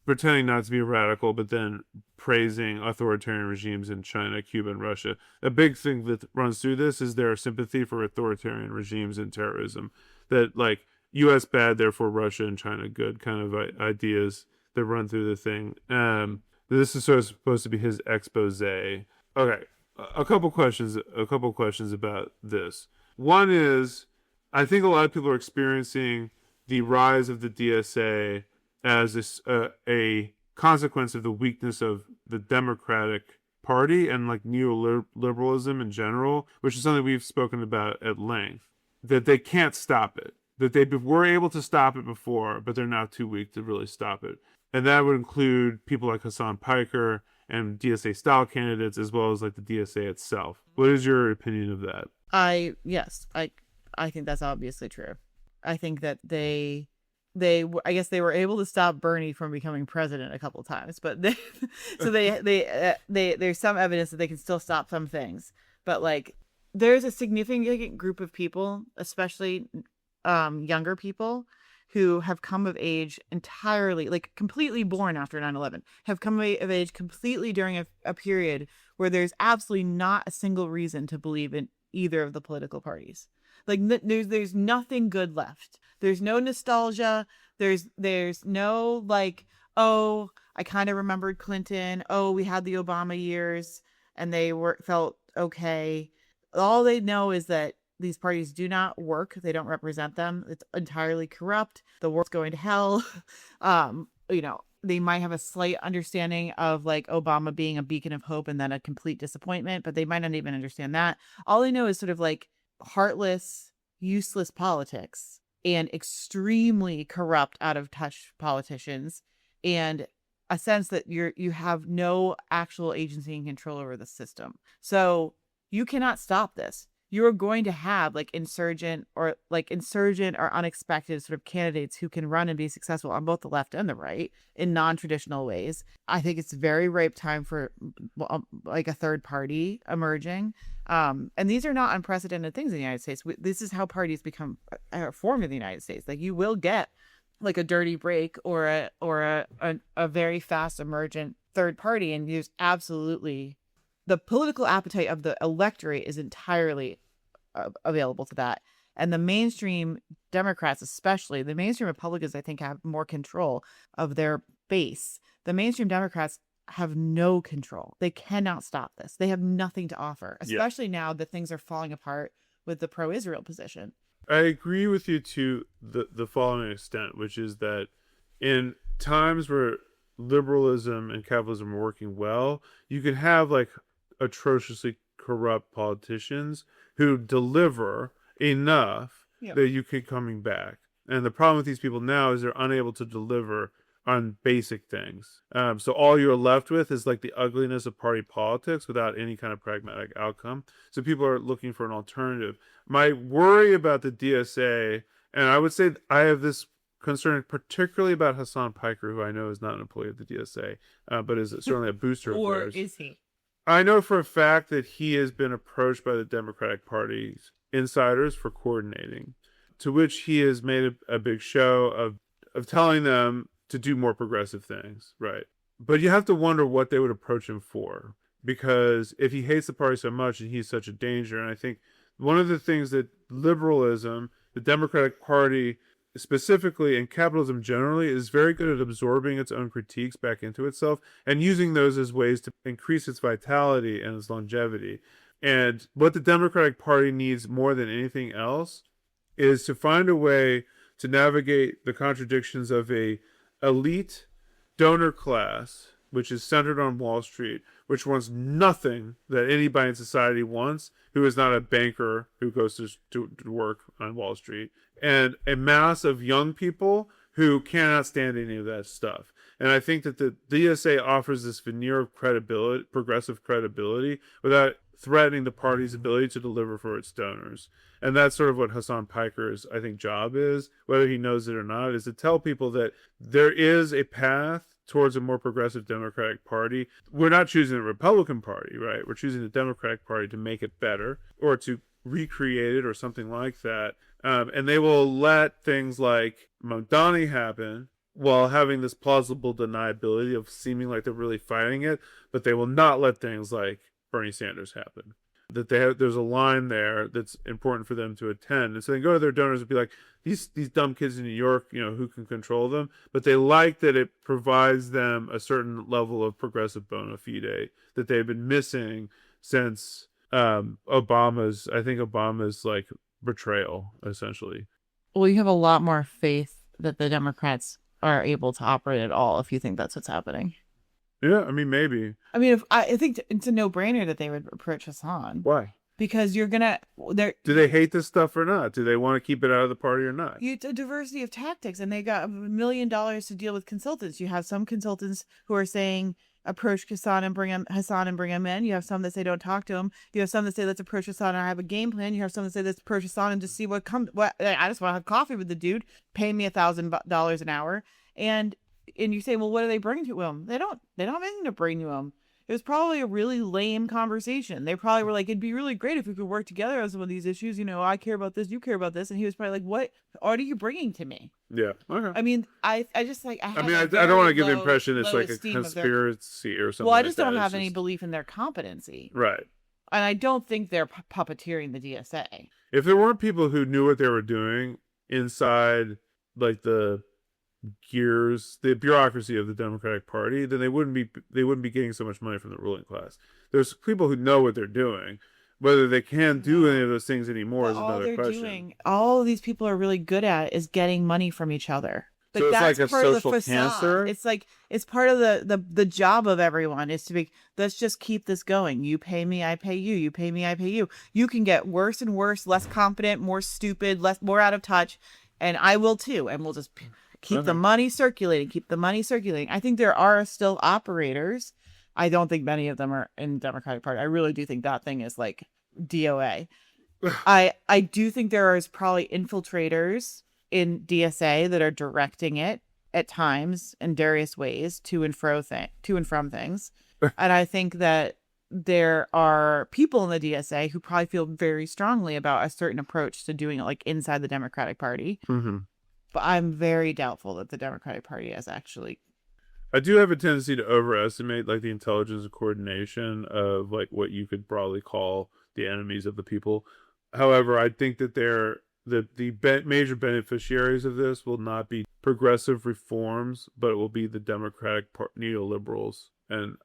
pretending not to be a radical, but then praising authoritarian regimes in China, Cuba, and Russia. A big thing that runs through this is their sympathy for authoritarian regimes and terrorism. That, like, U.S. bad, therefore Russia and China good kind of ideas that run through the thing. This is sort of supposed to be his expose. Okay, a couple questions about this. One is, I think a lot of people are experiencing the rise of the DSA as a consequence of the weakness of the Democratic Party and like neoliberalism in general, which is something we've spoken about at length. That they can't stop it. That they were able to stop it before, but they're now too weak to really stop it. And that would include people like Hassan Piker and DSA-style candidates, as well as like the DSA itself. What is your opinion of that? I think that's obviously true. I think that I guess they were able to stop Bernie from becoming president a couple of times, but there's some evidence that they can still stop some things. But like, there's a significant group of people, especially younger people, who have come of age entirely, like completely born after 9/11, have come of age completely during a period where there's absolutely not a single reason to believe in either of the political parties. Like there's nothing good left. There's no nostalgia. There's no like, oh, I kind of remembered Clinton. Oh, we had the Obama years and they felt okay. All they know is that these parties do not work. They don't represent them. It's entirely corrupt. The world's going to hell. they might have a slight understanding of like Obama being a beacon of hope and then a complete disappointment, but they might not even understand that. All they know is sort of like heartless, useless politics and extremely corrupt, out of touch politicians, and a sense that you have no actual agency and control over the system. So you cannot stop this. You're going to have like insurgent or unexpected sort of candidates who can run and be successful on both the left and the right in non-traditional ways. I think it's very ripe time for like a third party emerging. And these are not unprecedented things in the United States. This is how parties become formed in the United States. Like you will get like a dirty break or a very fast emergent third party, and there's absolutely the political appetite of the electorate is entirely available to that. And the mainstream Democrats, especially the mainstream Republicans, I think have more control of their base. The mainstream Democrats have no control. They cannot stop this. They have nothing to offer, especially now that things are falling apart with the pro-Israel position. I agree with you to the following extent, which is that in times where liberalism and capitalism are working well, you can have like atrociously corrupt politicians who deliver enough that you keep coming back. And the problem with these people now is they're unable to deliver on basic things. So all you're left with is like the ugliness of party politics without any kind of pragmatic outcome. So people are looking for an alternative. My worry about the DSA, and I would say I have this concern particularly about Hassan Piker, who I know is not an employee of the DSA, but is certainly a booster of Or theirs. is he? I know for a fact that he has been approached by the Democratic Party's insiders for coordinating, to which he has made a big show of telling them to do more progressive things, right? But you have to wonder what they would approach him for, because if he hates the party so much and he's such a danger, and I think one of the things that liberalism, the Democratic Party specifically, and capitalism generally, is very good at absorbing its own critiques back into itself and using those as ways to increase its vitality and its longevity. And what the Democratic Party needs more than anything else is to find a way to navigate the contradictions of a elite donor class, which is centered on Wall Street, which wants nothing that anybody in society wants, who is not a banker who goes to work on Wall Street, and a mass of young people who cannot stand any of that stuff. And I think that the DSA offers this veneer of credibility, progressive credibility, without threatening the party's ability to deliver for its donors. And that's sort of what Hassan Piker's, I think, job is, whether he knows it or not, is to tell people that there is a path towards a more progressive Democratic Party. We're not choosing the Republican Party, right? We're choosing the Democratic Party to make it better or to recreate it or something like that. And they will let things like Mamdani happen while having this plausible deniability of seeming like they're really fighting it, but they will not let things like Bernie Sanders happen. That there's a line there that's important for them to attend. And so they go to their donors and be like, these dumb kids in New York, who can control them? But they like that it provides them a certain level of progressive bona fide that they've been missing since Obama's like betrayal, essentially. Well, you have a lot more faith that the Democrats are able to operate at all if you think that's what's happening. Yeah, I mean, maybe. I mean, I think it's a no-brainer that they would approach Hassan. Why? Because you're gonna. Do they hate this stuff or not? Do they want to keep it out of the party or not? It's a diversity of tactics, and they got $1 million to deal with consultants. You have some consultants who are saying approach Hassan and bring him in. You have some that say don't talk to him. You have some that say let's approach Hassan and I have a game plan. You have some that say let's approach Hassan and just see what comes. What I just want to have coffee with the dude. Pay me $1,000 an hour, and you say, well, what do they bring to him? They don't have anything to bring to him. It was probably a really lame conversation. They probably were like, it'd be really great if we could work together on some of these issues. I care about this, you care about this. And he was probably like, what are you bringing to me? Yeah. Okay. I mean, I just like, I don't want to give the impression it's like a conspiracy or something. Well, I just don't have any belief in their competency. Right. And I don't think they're puppeteering the DSA. If there weren't people who knew what they were doing inside, like the bureaucracy of the Democratic Party, then they wouldn't be getting so much money from the ruling class. There's people who know what they're doing. Whether they can do any of those things anymore is another question. All of these people are really good at is getting money from each other. But So it's that's like a part of the social facade. cancer? It's like it's part of the job of everyone is to be, let's just keep this going. You pay me, I pay you. You pay me, I pay you. You can get worse and worse, less confident, more stupid, more out of touch, and I will too. And we'll just keep the money circulating, keep the money circulating. I think there are still operators. I don't think many of them are in the Democratic Party. I really do think that thing is like DOA. I do think there is probably infiltrators in DSA that are directing it at times in various ways to and from things. And I think that there are people in the DSA who probably feel very strongly about a certain approach to doing it like inside the Democratic Party. Mm-hmm. But I'm very doubtful that the Democratic Party has actually. I do have a tendency to overestimate like the intelligence and coordination of like what you could broadly call the enemies of the people. However, I think that major beneficiaries of this will not be progressive reforms, but it will be the Democratic neoliberals. And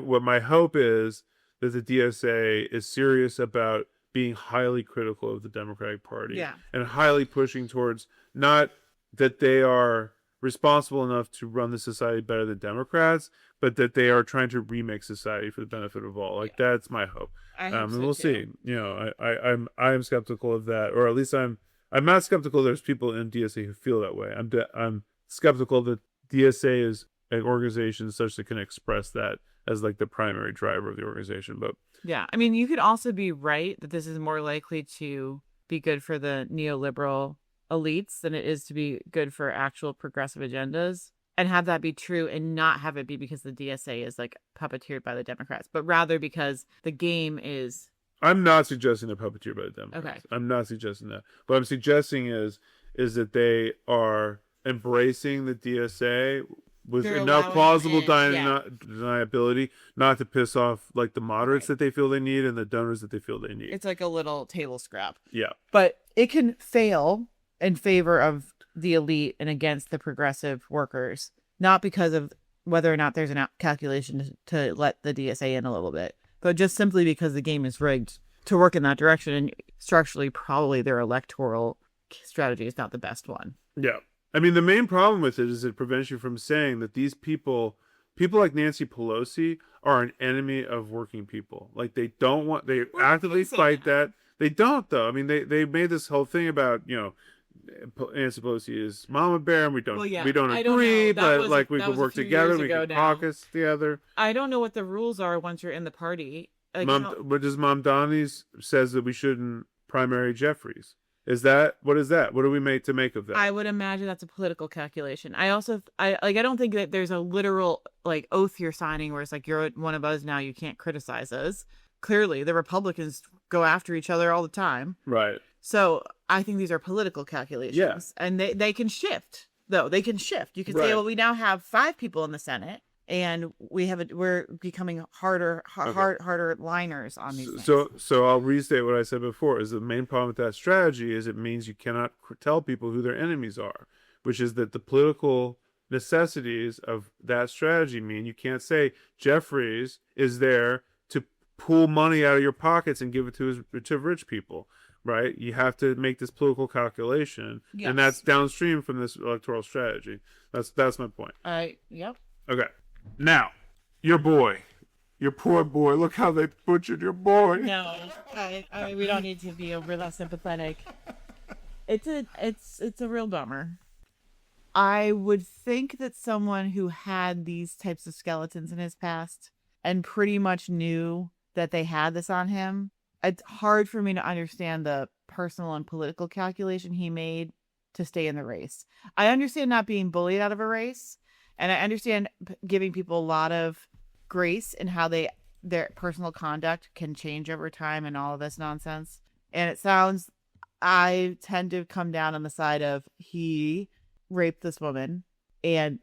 what my hope is that the DSA is serious about being highly critical of the Democratic Party and highly pushing towards not that they are responsible enough to run the society better than Democrats, but that they are trying to remake society for the benefit of all. Like that's my hope. And we'll see. You know, I'm skeptical of that, or at least I'm not skeptical. There's people in DSA who feel that way. I'm skeptical that DSA is an organization such that can express that as like the primary driver of the organization. But yeah, I mean, you could also be right that this is more likely to be good for the neoliberal elites than it is to be good for actual progressive agendas, and have that be true and not have it be because the DSA is like puppeteered by the Democrats, but rather because the game is. I'm not suggesting they're puppeteered by the Democrats. Okay. I'm not suggesting that. What I'm suggesting is that they are embracing the DSA with enough plausible deniability not to piss off like the moderates that they feel they need and the donors that they feel they need. It's like a little table scrap. Yeah. But it can fail in favor of the elite and against the progressive workers, not because of whether or not there's a calculation to let the DSA in a little bit, but just simply because the game is rigged to work in that direction. And structurally, probably their electoral strategy is not the best one. Yeah. I mean, the main problem with it is it prevents you from saying that these people like Nancy Pelosi are an enemy of working people. Like they actively fight that. They don't though. I mean, they made this whole thing about, you know, Nancy Pelosi is mama bear and we don't agree, but like we could work together, we could caucus together. I don't know what the rules are once you're in the party. Like, what does Mom Donnie's says that we shouldn't primary Jeffries? What is that? What are we made to make of that? I would imagine that's a political calculation. I don't think that there's a literal like oath you're signing where it's like you're one of us now, you can't criticize us. Clearly, the Republicans go after each other all the time. Right. So I think these are political calculations. Yeah. And they can shift, though. They can shift. You can say, well, we now have 5 people in the Senate, and we're becoming harder liners on these things. So I'll restate what I said before, is the main problem with that strategy is it means you cannot tell people who their enemies are, which is that the political necessities of that strategy mean you can't say Jeffries is there to pull money out of your pockets and give it to rich people. Right, you have to make this political calculation, and that's downstream from this electoral strategy. That's my point. Yep. Okay, now your poor boy. Look how they butchered your boy. No, we don't need to be over that sympathetic. It's a real bummer. I would think that someone who had these types of skeletons in his past and pretty much knew that they had this on him. It's hard for me to understand the personal and political calculation he made to stay in the race. I understand not being bullied out of a race, and I understand giving people a lot of grace in how their personal conduct can change over time and all of this nonsense. And I tend to come down on the side of he raped this woman, and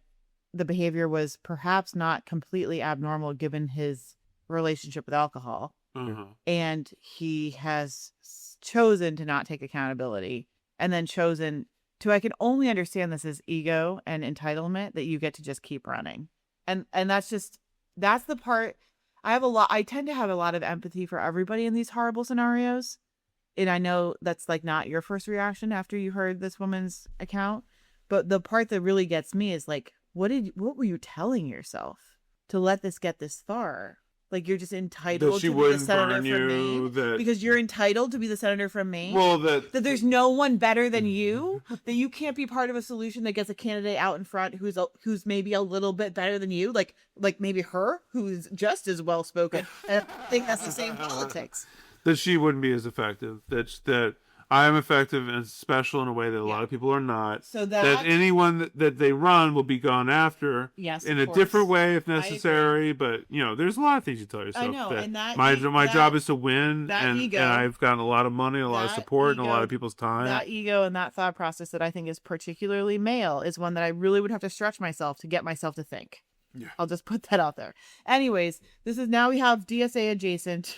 the behavior was perhaps not completely abnormal given his relationship with alcohol. Uh-huh. And he has chosen to not take accountability, and then chosen to, I can only understand this as ego and entitlement that you get to just keep running. And that's the part I tend to have a lot of empathy for everybody in these horrible scenarios. And I know that's like not your first reaction after you heard this woman's account, But the part that really gets me is like, what were you telling yourself to let this get this far? Like, you're just entitled to be the senator from Maine because you're entitled to be the senator from Maine. Well, that there's no one better than you. That you can't be part of a solution that gets a candidate out in front who's maybe a little bit better than you. Like maybe her, who's just as well spoken. And I think that's the same politics. That she wouldn't be as effective. That I am effective and special in a way that a lot of people are not. So that anyone that they run will be gone after in a different way if necessary. But, there's a lot of things you tell yourself. I know. And my job is to win. And I've gotten a lot of money, a lot of support, and a lot of people's time. That ego and that thought process that I think is particularly male is one that I really would have to stretch myself to get myself to think. Yeah. I'll just put that out there. Anyways, now we have DSA adjacent,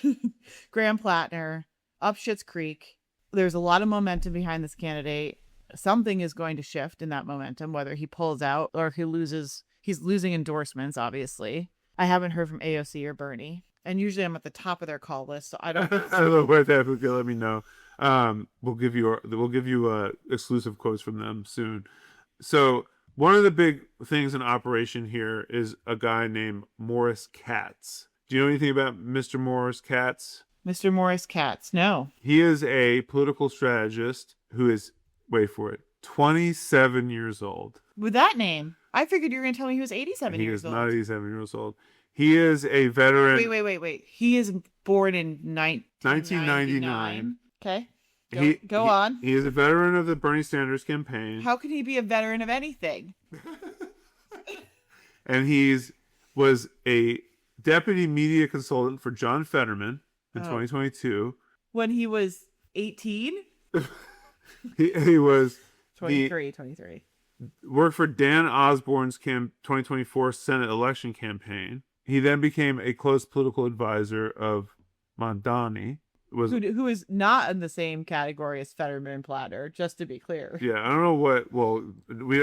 Graham Platner, up Schitt's Creek. There's a lot of momentum behind this candidate. Something is going to shift in that momentum, whether he pulls out or he loses. He's losing endorsements, obviously. I haven't heard from AOC or Bernie. And usually I'm at the top of their call list, so I don't know. I don't know what that would let me know. We'll give you exclusive quotes from them soon. So one of the big things in operation here is a guy named Morris Katz. Do you know anything about Mr. Morris Katz? Mr. Morris Katz, no. He is a political strategist who is, wait for it, 27 years old. With that name, I figured you were going to tell me he was 87 years old. He is not 87 years old. He is a veteran. Wait. He is born in 1999. Okay. Go on. He is a veteran of the Bernie Sanders campaign. How can he be a veteran of anything? And was a deputy media consultant for John Fetterman in 2022. When he was 18? he was 23. Worked for Dan Osborne's 2024 Senate election campaign. He then became a close political advisor of Mamdani. Who is not in the same category as Fetterman and Platner, just to be clear. Yeah, I don't know what. Well,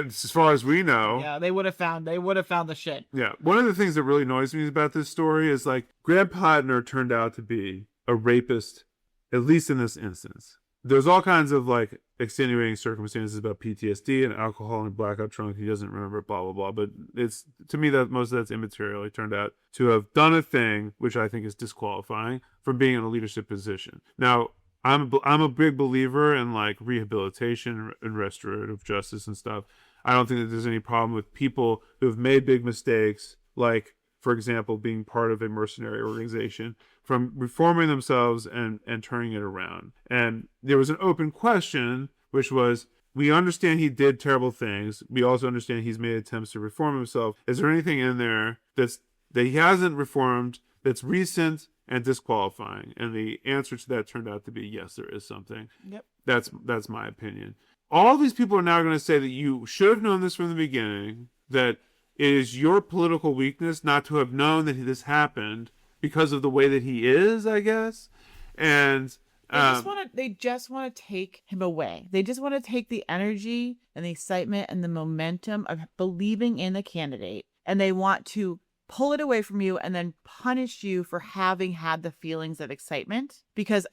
as far as we know, yeah, they would have found the shit. Yeah, one of the things that really annoys me about this story is like Graham Platner turned out to be a rapist, at least in this instance. There's all kinds of like extenuating circumstances about PTSD and alcohol and blackout drunk. He doesn't remember, blah blah blah. But it's, to me, that most of that's immaterial. He turned out to have done a thing which I think is disqualifying from being in a leadership position. Now, I'm a big believer in like rehabilitation and restorative justice and stuff. I don't think that there's any problem with people who have made big mistakes, like, for example, being part of a mercenary organization, from reforming themselves and turning it around. And there was an open question, which was, we understand he did terrible things. We also understand he's made attempts to reform himself. Is there anything in there that he hasn't reformed that's recent and disqualifying? And the answer to that turned out to be, yes, there is something. Yep. That's my opinion. All these people are now going to say that you should have known this from the beginning, that it is your political weakness not to have known that this happened because of the way that he is, I guess. And they just want to take him away. They just want to take the energy and the excitement and the momentum of believing in the candidate, and they want to pull it away from you and then punish you for having had the feelings of excitement because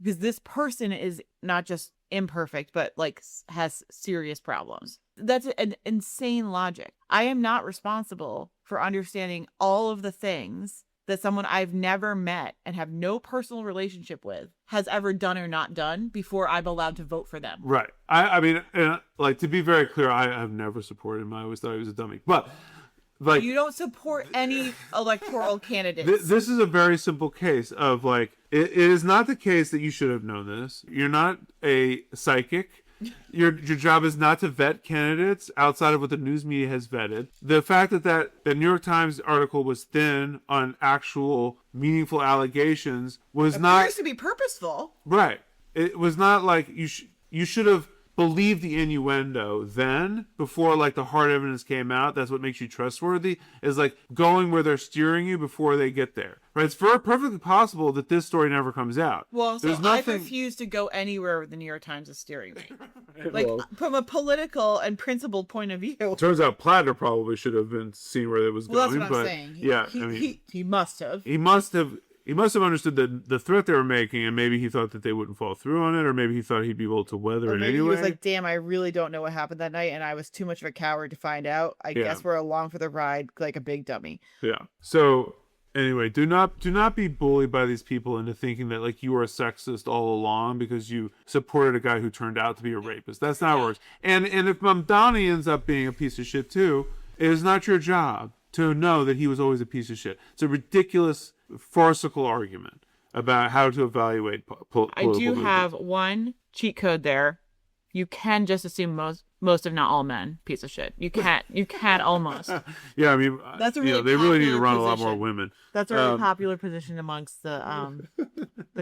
this person is not just imperfect, but like has serious problems. That's an insane logic. I am not responsible for understanding all of the things that someone I've never met and have no personal relationship with has ever done or not done before I'm allowed to vote for them. Right. I mean, like, to be very clear, I have never supported him. I always thought he was a dummy. But like, you don't support any electoral candidates. This is a very simple case of like, it is not the case that you should have known this. You're not a psychic. Your job is not to vet candidates outside of what the news media has vetted. The fact that the New York Times article was thin on actual meaningful allegations was not appears to be purposeful. Right. It was not like you should have believed the innuendo then before like the hard evidence came out. That's what makes you trustworthy, is like going where they're steering you before they get there. Right? It's perfectly possible that this story never comes out. Well, so I refuse to go anywhere where the New York Times is steering me. Like, from a political and principled point of view. It turns out Platner probably should have been seen where it was going. Well, that's what I'm saying. Yeah, he must have. He must have. he must have understood the threat they were making, and maybe he thought that they wouldn't fall through on it, or maybe he thought he'd be able to weather it maybe anyway. He was like, damn, I really don't know what happened that night, and I was too much of a coward to find out. I guess we're along for the ride like a big dummy. Yeah. So anyway, do not be bullied by these people into thinking that like you were a sexist all along because you supported a guy who turned out to be a rapist. That's not how it works. And if Mamdani ends up being a piece of shit too, it is not your job to know that he was always a piece of shit. It's a ridiculous, farcical argument about how to evaluate political I do movements. have one cheat code there. You can just assume most if not all men piece of shit. You can't almost. Yeah, I mean, That's a really they really need to popular run a lot position. more women. That's a really popular position amongst the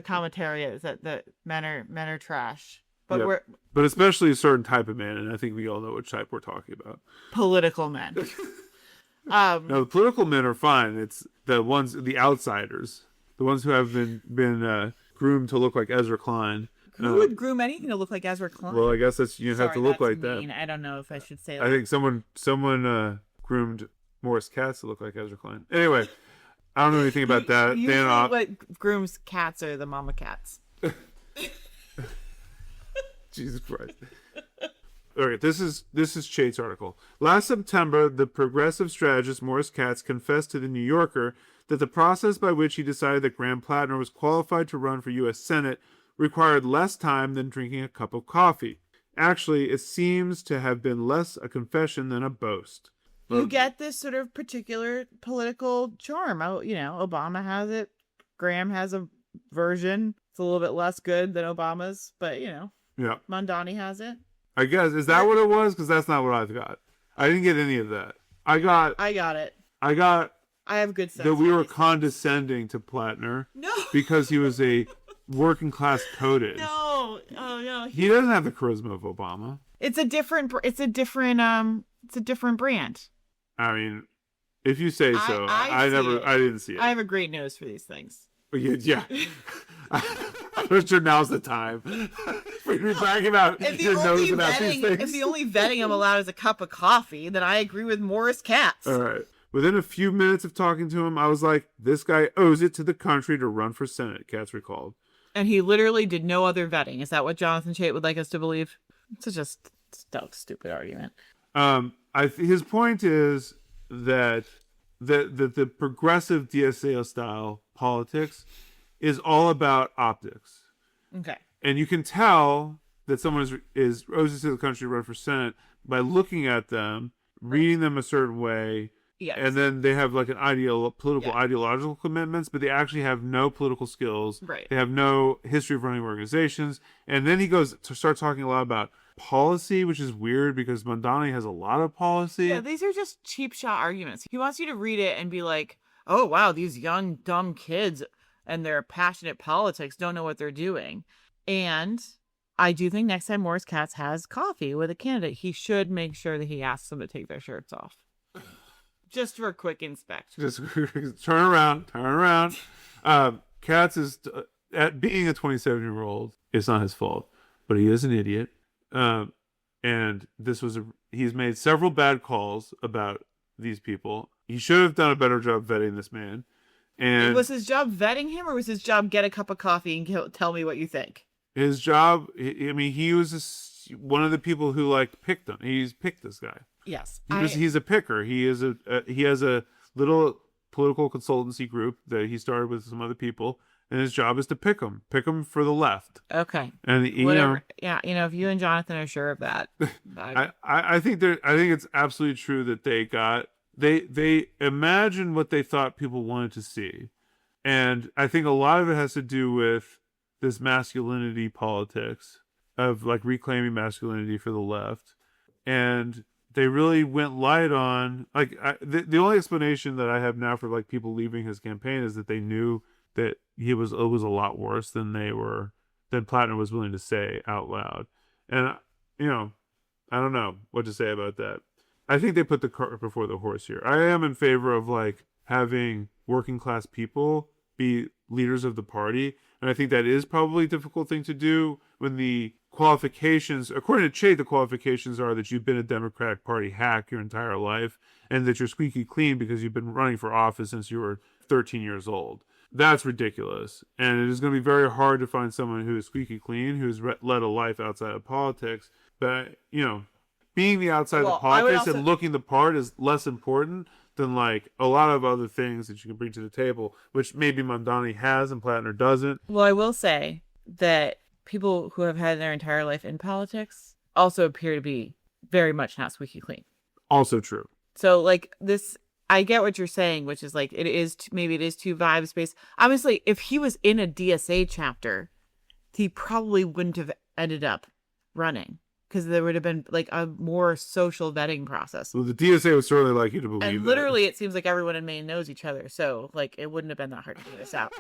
commentary is that men are trash. But Yep. we're But especially a certain type of man, and I think we all know what type we're talking about. political men. No, the political men are fine. It's the outsiders, the ones who have been groomed to look like Ezra Klein. Who would groom anything to look like Ezra Klein? Well, I guess you have to look like mean. that. I don't know if I should say I that. think someone groomed Morris Katz to look like Ezra Klein. Anyway, I don't know anything about that. Usually what grooms cats are the mama cats. Jesus Christ. Okay, this is Chait's article. Last September, the progressive strategist Morris Katz confessed to the New Yorker that the process by which he decided that Graham Platner was qualified to run for U.S. Senate required less time than drinking a cup of coffee. Actually, it seems to have been less a confession than a boast. You get this sort of particular political charm. Obama has it. Graham has a version. It's a little bit less good than Obama's, but Yeah. Mamdani has it. I guess, is that what it was? Because that's not what I've got. I didn't get any of that. I got it. I have good sense. That we were condescending to Platner. No. Because he was a working class coded. No. Oh no. He doesn't have the charisma of Obama. It's a different brand. I mean, if you say so. I didn't see it. I have a great nose for these things. Yeah. I'm not sure now's the time for you to be bragging about your nose about these things. If the only vetting I'm allowed is a cup of coffee, then I agree with Morris Katz. All right. Within a few minutes of talking to him, I was like, this guy owes it to the country to run for Senate, Katz recalled. And he literally did no other vetting. Is that what Jonathan Chait would like us to believe? It's just stupid argument. His point is that the progressive DSA-style politics is all about optics. Okay. And you can tell that someone owes it to the country to run for Senate by looking at them, reading them a certain way, yes. And then they have like an ideological commitments, but they actually have no political skills. Right. They have no history of running organizations. And then he goes to start talking a lot about policy, which is weird because Mamdani has a lot of policy. Yeah, these are just cheap shot arguments. He wants you to read it and be like, oh, wow, these young, dumb kids and their passionate politics don't know what they're doing. And I do think next time Morris Katz has coffee with a candidate, he should make sure that he asks them to take their shirts off. Just for a quick inspection. Just turn around. Katz is, at being a 27-year-old, it's not his fault, but he is an idiot. And he's made several bad calls about these people. He should have done a better job vetting this man. And was his job vetting him, or was his job get a cup of coffee and tell me what you think? His job, he was one of the people who picked him. He's picked this guy. Yes, he's a picker. He has a little political consultancy group that he started with some other people, and his job is to pick them for the left. Okay, and if you and Jonathan are sure of that, I think it's absolutely true that they imagined what they thought people wanted to see, and I think a lot of it has to do with this masculinity politics of reclaiming masculinity for the left, and they really went light on the only explanation that I have now for people leaving his campaign is that they knew that it was a lot worse than Platner was willing to say out loud. And I don't know what to say about that. I think they put the cart before the horse here. I am in favor of having working class people be leaders of the party, and I think that is probably a difficult thing to do when the qualifications, according to Chait, the qualifications are that you've been a Democratic Party hack your entire life and that you're squeaky clean because you've been running for office since you were 13 years old. That's ridiculous. And it is going to be very hard to find someone who is squeaky clean, who has led a life outside of politics. But, you know, being the outside of politics and looking the part is less important than like a lot of other things that you can bring to the table, which maybe Mamdani has and Platner doesn't. Well, I will say that people who have had their entire life in politics also appear to be very much not squeaky clean. Also true. So like this, I get what you're saying, which is like maybe it is too vibes based. Honestly, if he was in a DSA chapter, he probably wouldn't have ended up running because there would have been like a more social vetting process. Well, the DSA would certainly like you to believe and literally, it seems like everyone in Maine knows each other, so like it wouldn't have been that hard to figure this out.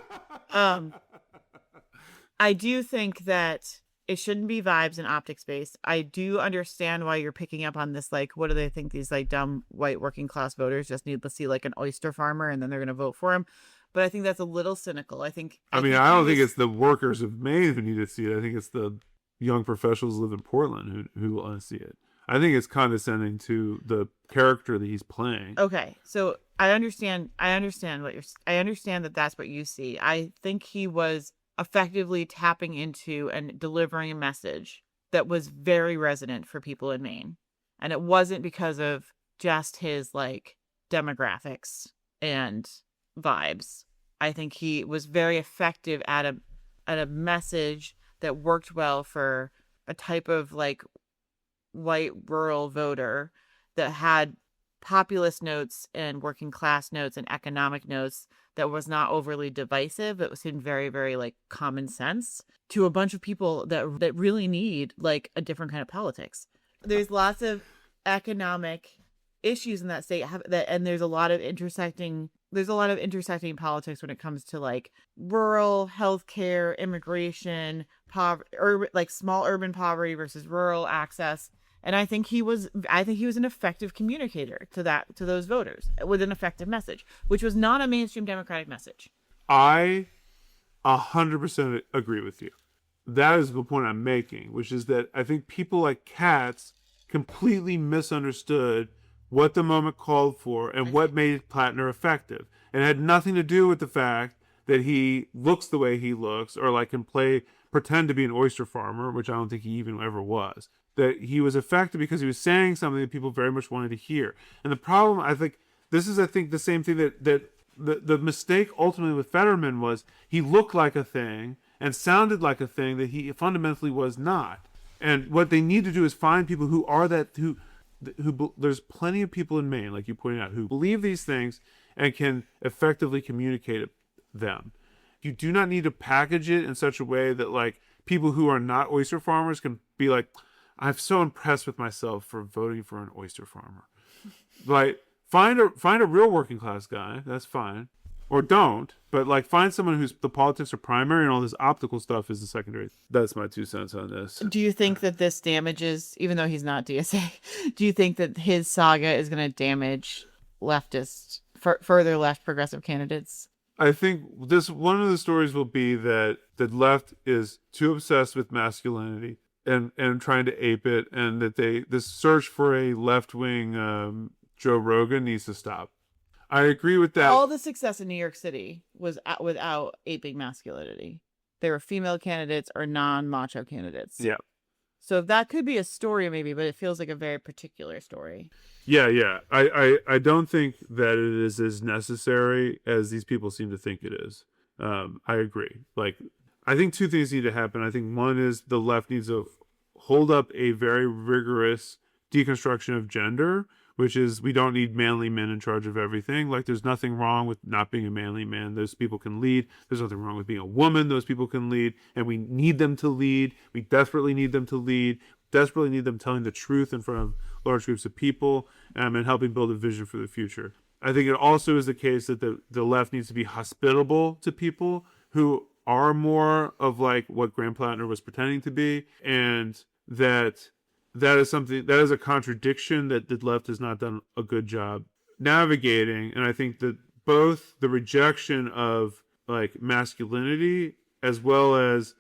I do think that it shouldn't be vibes and optics based. I do understand why you're picking up on this. Like, what do they think these like dumb white working class voters just need to see like an oyster farmer and then they're going to vote for him? But I think that's a little cynical. I don't think it's the workers of Maine who need to see it. I think it's the young professionals who live in Portland who want to see it. I think it's condescending to the character that he's playing. Okay, so I understand that that's what you see. I think he was effectively tapping into and delivering a message that was very resonant for people in Maine. And it wasn't because of just his like demographics and vibes. I think he was very effective at a message that worked well for a type of like white rural voter that had populist notes and working class notes and economic notes that was not overly divisive. It seemed very, very like common sense to a bunch of people that really need like a different kind of politics. There's lots of economic issues in that state and there's a lot of intersecting politics when it comes to like rural healthcare, immigration, like small urban poverty versus rural access. And I think he was an effective communicator to those voters with an effective message, which was not a mainstream Democratic message. I 100% agree with you. That is the point I'm making, which is that I think people like Katz completely misunderstood what the moment called for and what made Platner effective. And it had nothing to do with the fact that he looks the way he looks or like can pretend to be an oyster farmer, which I don't think he even ever was. That he was effective because he was saying something that people very much wanted to hear. And the problem, I think the same thing that the mistake ultimately with Fetterman was he looked like a thing and sounded like a thing that he fundamentally was not. And what they need to do is find people who are that, who there's plenty of people in Maine, like you pointed out, who believe these things and can effectively communicate them. You do not need to package it in such a way that like people who are not oyster farmers can be like, I'm so impressed with myself for voting for an oyster farmer. Like, find a real working class guy. That's fine. Or don't. But, like, find someone whose the politics are primary and all this optical stuff is the secondary. That's my 2 cents on this. Do you think that this damages, even though he's not DSA, do you think that his saga is going to damage further left progressive candidates? I think one of the stories will be that the left is too obsessed with masculinity and trying to ape it, and that this search for a left-wing Joe Rogan needs to stop. I agree with that. All the success in New York City was without aping masculinity. They were female candidates or non-macho candidates. Yeah. So that could be a story maybe, but it feels like a very particular story. Yeah. I don't think that it is as necessary as these people seem to think it is. I agree. Like, I think 2 things need to happen. I think one is the left needs to hold up a very rigorous deconstruction of gender, which is we don't need manly men in charge of everything. Like, there's nothing wrong with not being a manly man. Those people can lead. There's nothing wrong with being a woman. Those people can lead. And we need them to lead. We desperately need them to lead. Desperately need them telling the truth in front of large groups of people and helping build a vision for the future. I think it also is the case that the left needs to be hospitable to people who are more of like what Graham Platner was pretending to be, and that is a contradiction that the left has not done a good job navigating. And I think that both the rejection of like masculinity as well as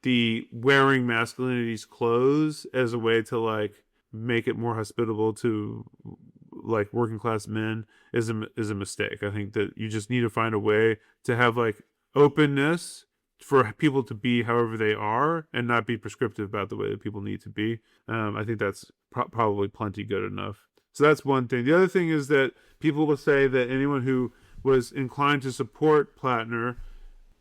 the wearing masculinity's clothes as a way to like make it more hospitable to like working class men is a mistake. I think that you just need to find a way to have like openness for people to be however they are and not be prescriptive about the way that people need to be. I think that's probably plenty good enough. So that's one thing. The other thing is that people will say that anyone who was inclined to support Platner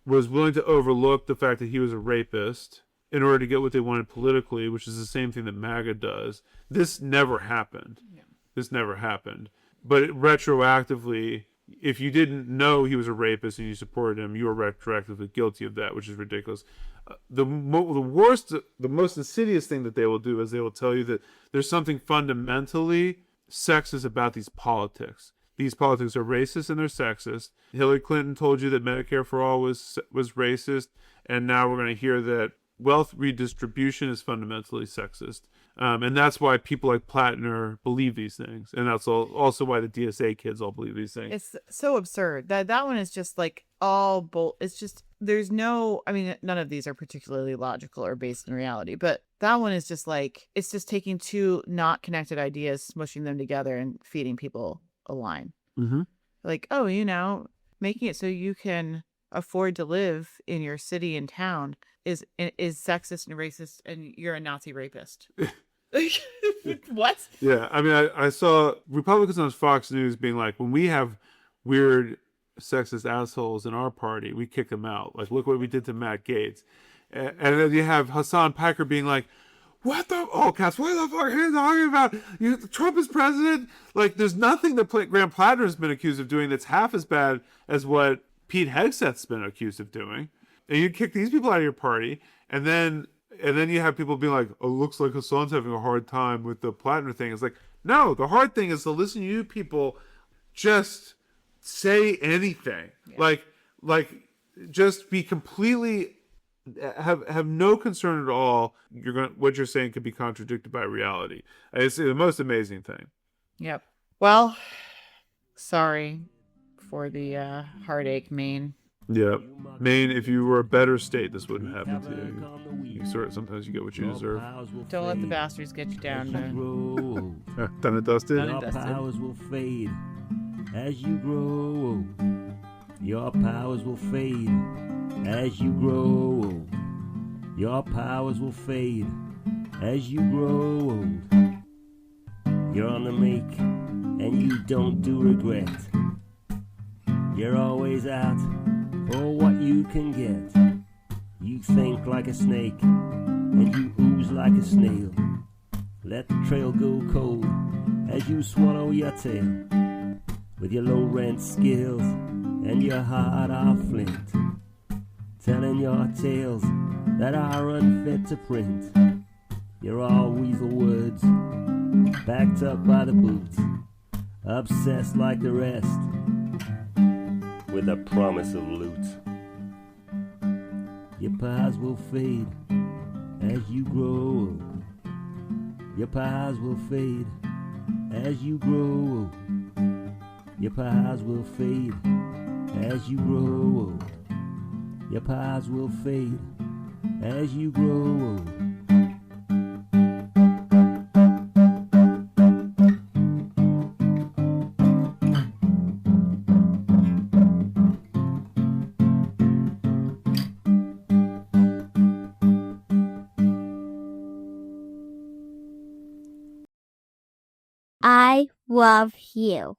was willing to overlook the fact that he was a rapist in order to get what they wanted politically, which is the same thing that MAGA does. This never happened. Yeah. This never happened. But retroactively, if you didn't know he was a rapist and you supported him, you were retroactively guilty of that, which is ridiculous. The worst, the most insidious thing that they will do is they will tell you that there's something fundamentally sexist about these politics. These politics are racist and they're sexist. Hillary Clinton told you that Medicare for All was racist, and now we're going to hear that wealth redistribution is fundamentally sexist. And that's why people like Platner believe these things. And that's also why the DSA kids all believe these things. It's so absurd. That one is just like it's just, there's no, I mean, none of these are particularly logical or based in reality, but that one is just like, it's just taking two not connected ideas, smushing them together and feeding people a line. Mm-hmm. Like, oh, making it so you can afford to live in your city and town is sexist and racist, and you're a Nazi rapist. What? Yeah, I mean, I saw Republicans on Fox News being like, when we have weird sexist assholes in our party, we kick them out. Like, look what we did to Matt Gaetz. And then you have Hassan Piker being like, what the fuck are you talking about? Trump is president? Like, there's nothing that Graham Platner has been accused of doing that's half as bad as what Pete Hegseth's been accused of doing. And you kick these people out of your party, and then you have people being like, oh, looks like Hassan's having a hard time with the Platner thing. It's like, no, the hard thing is to listen to you people just say anything. Yeah. Like just be completely, have no concern at all. What you're saying could be contradicted by reality. It's the most amazing thing. Yep. Well, sorry for the heartache, Maine. Yeah, Maine, if you were a better state, this wouldn't happen to you. Sometimes you get what you deserve. Don't let the bastards get you down. Done and dusted. Your powers will fade as you grow. Your powers will fade as you grow. Your powers will fade as you grow. You're on the make, and you don't do regret. You're always out for what you can get. You think like a snake, and you ooze like a snail. Let the trail go cold as you swallow your tail. With your low rent skills and your heart of flint, telling your tales that are unfit to print. You're all weasel words, backed up by the boots, obsessed like the rest with a promise of loot. Your pies will fade as you grow. Your pies will fade as you grow. Your pies will fade as you grow. Your pies will fade as you grow. I love you.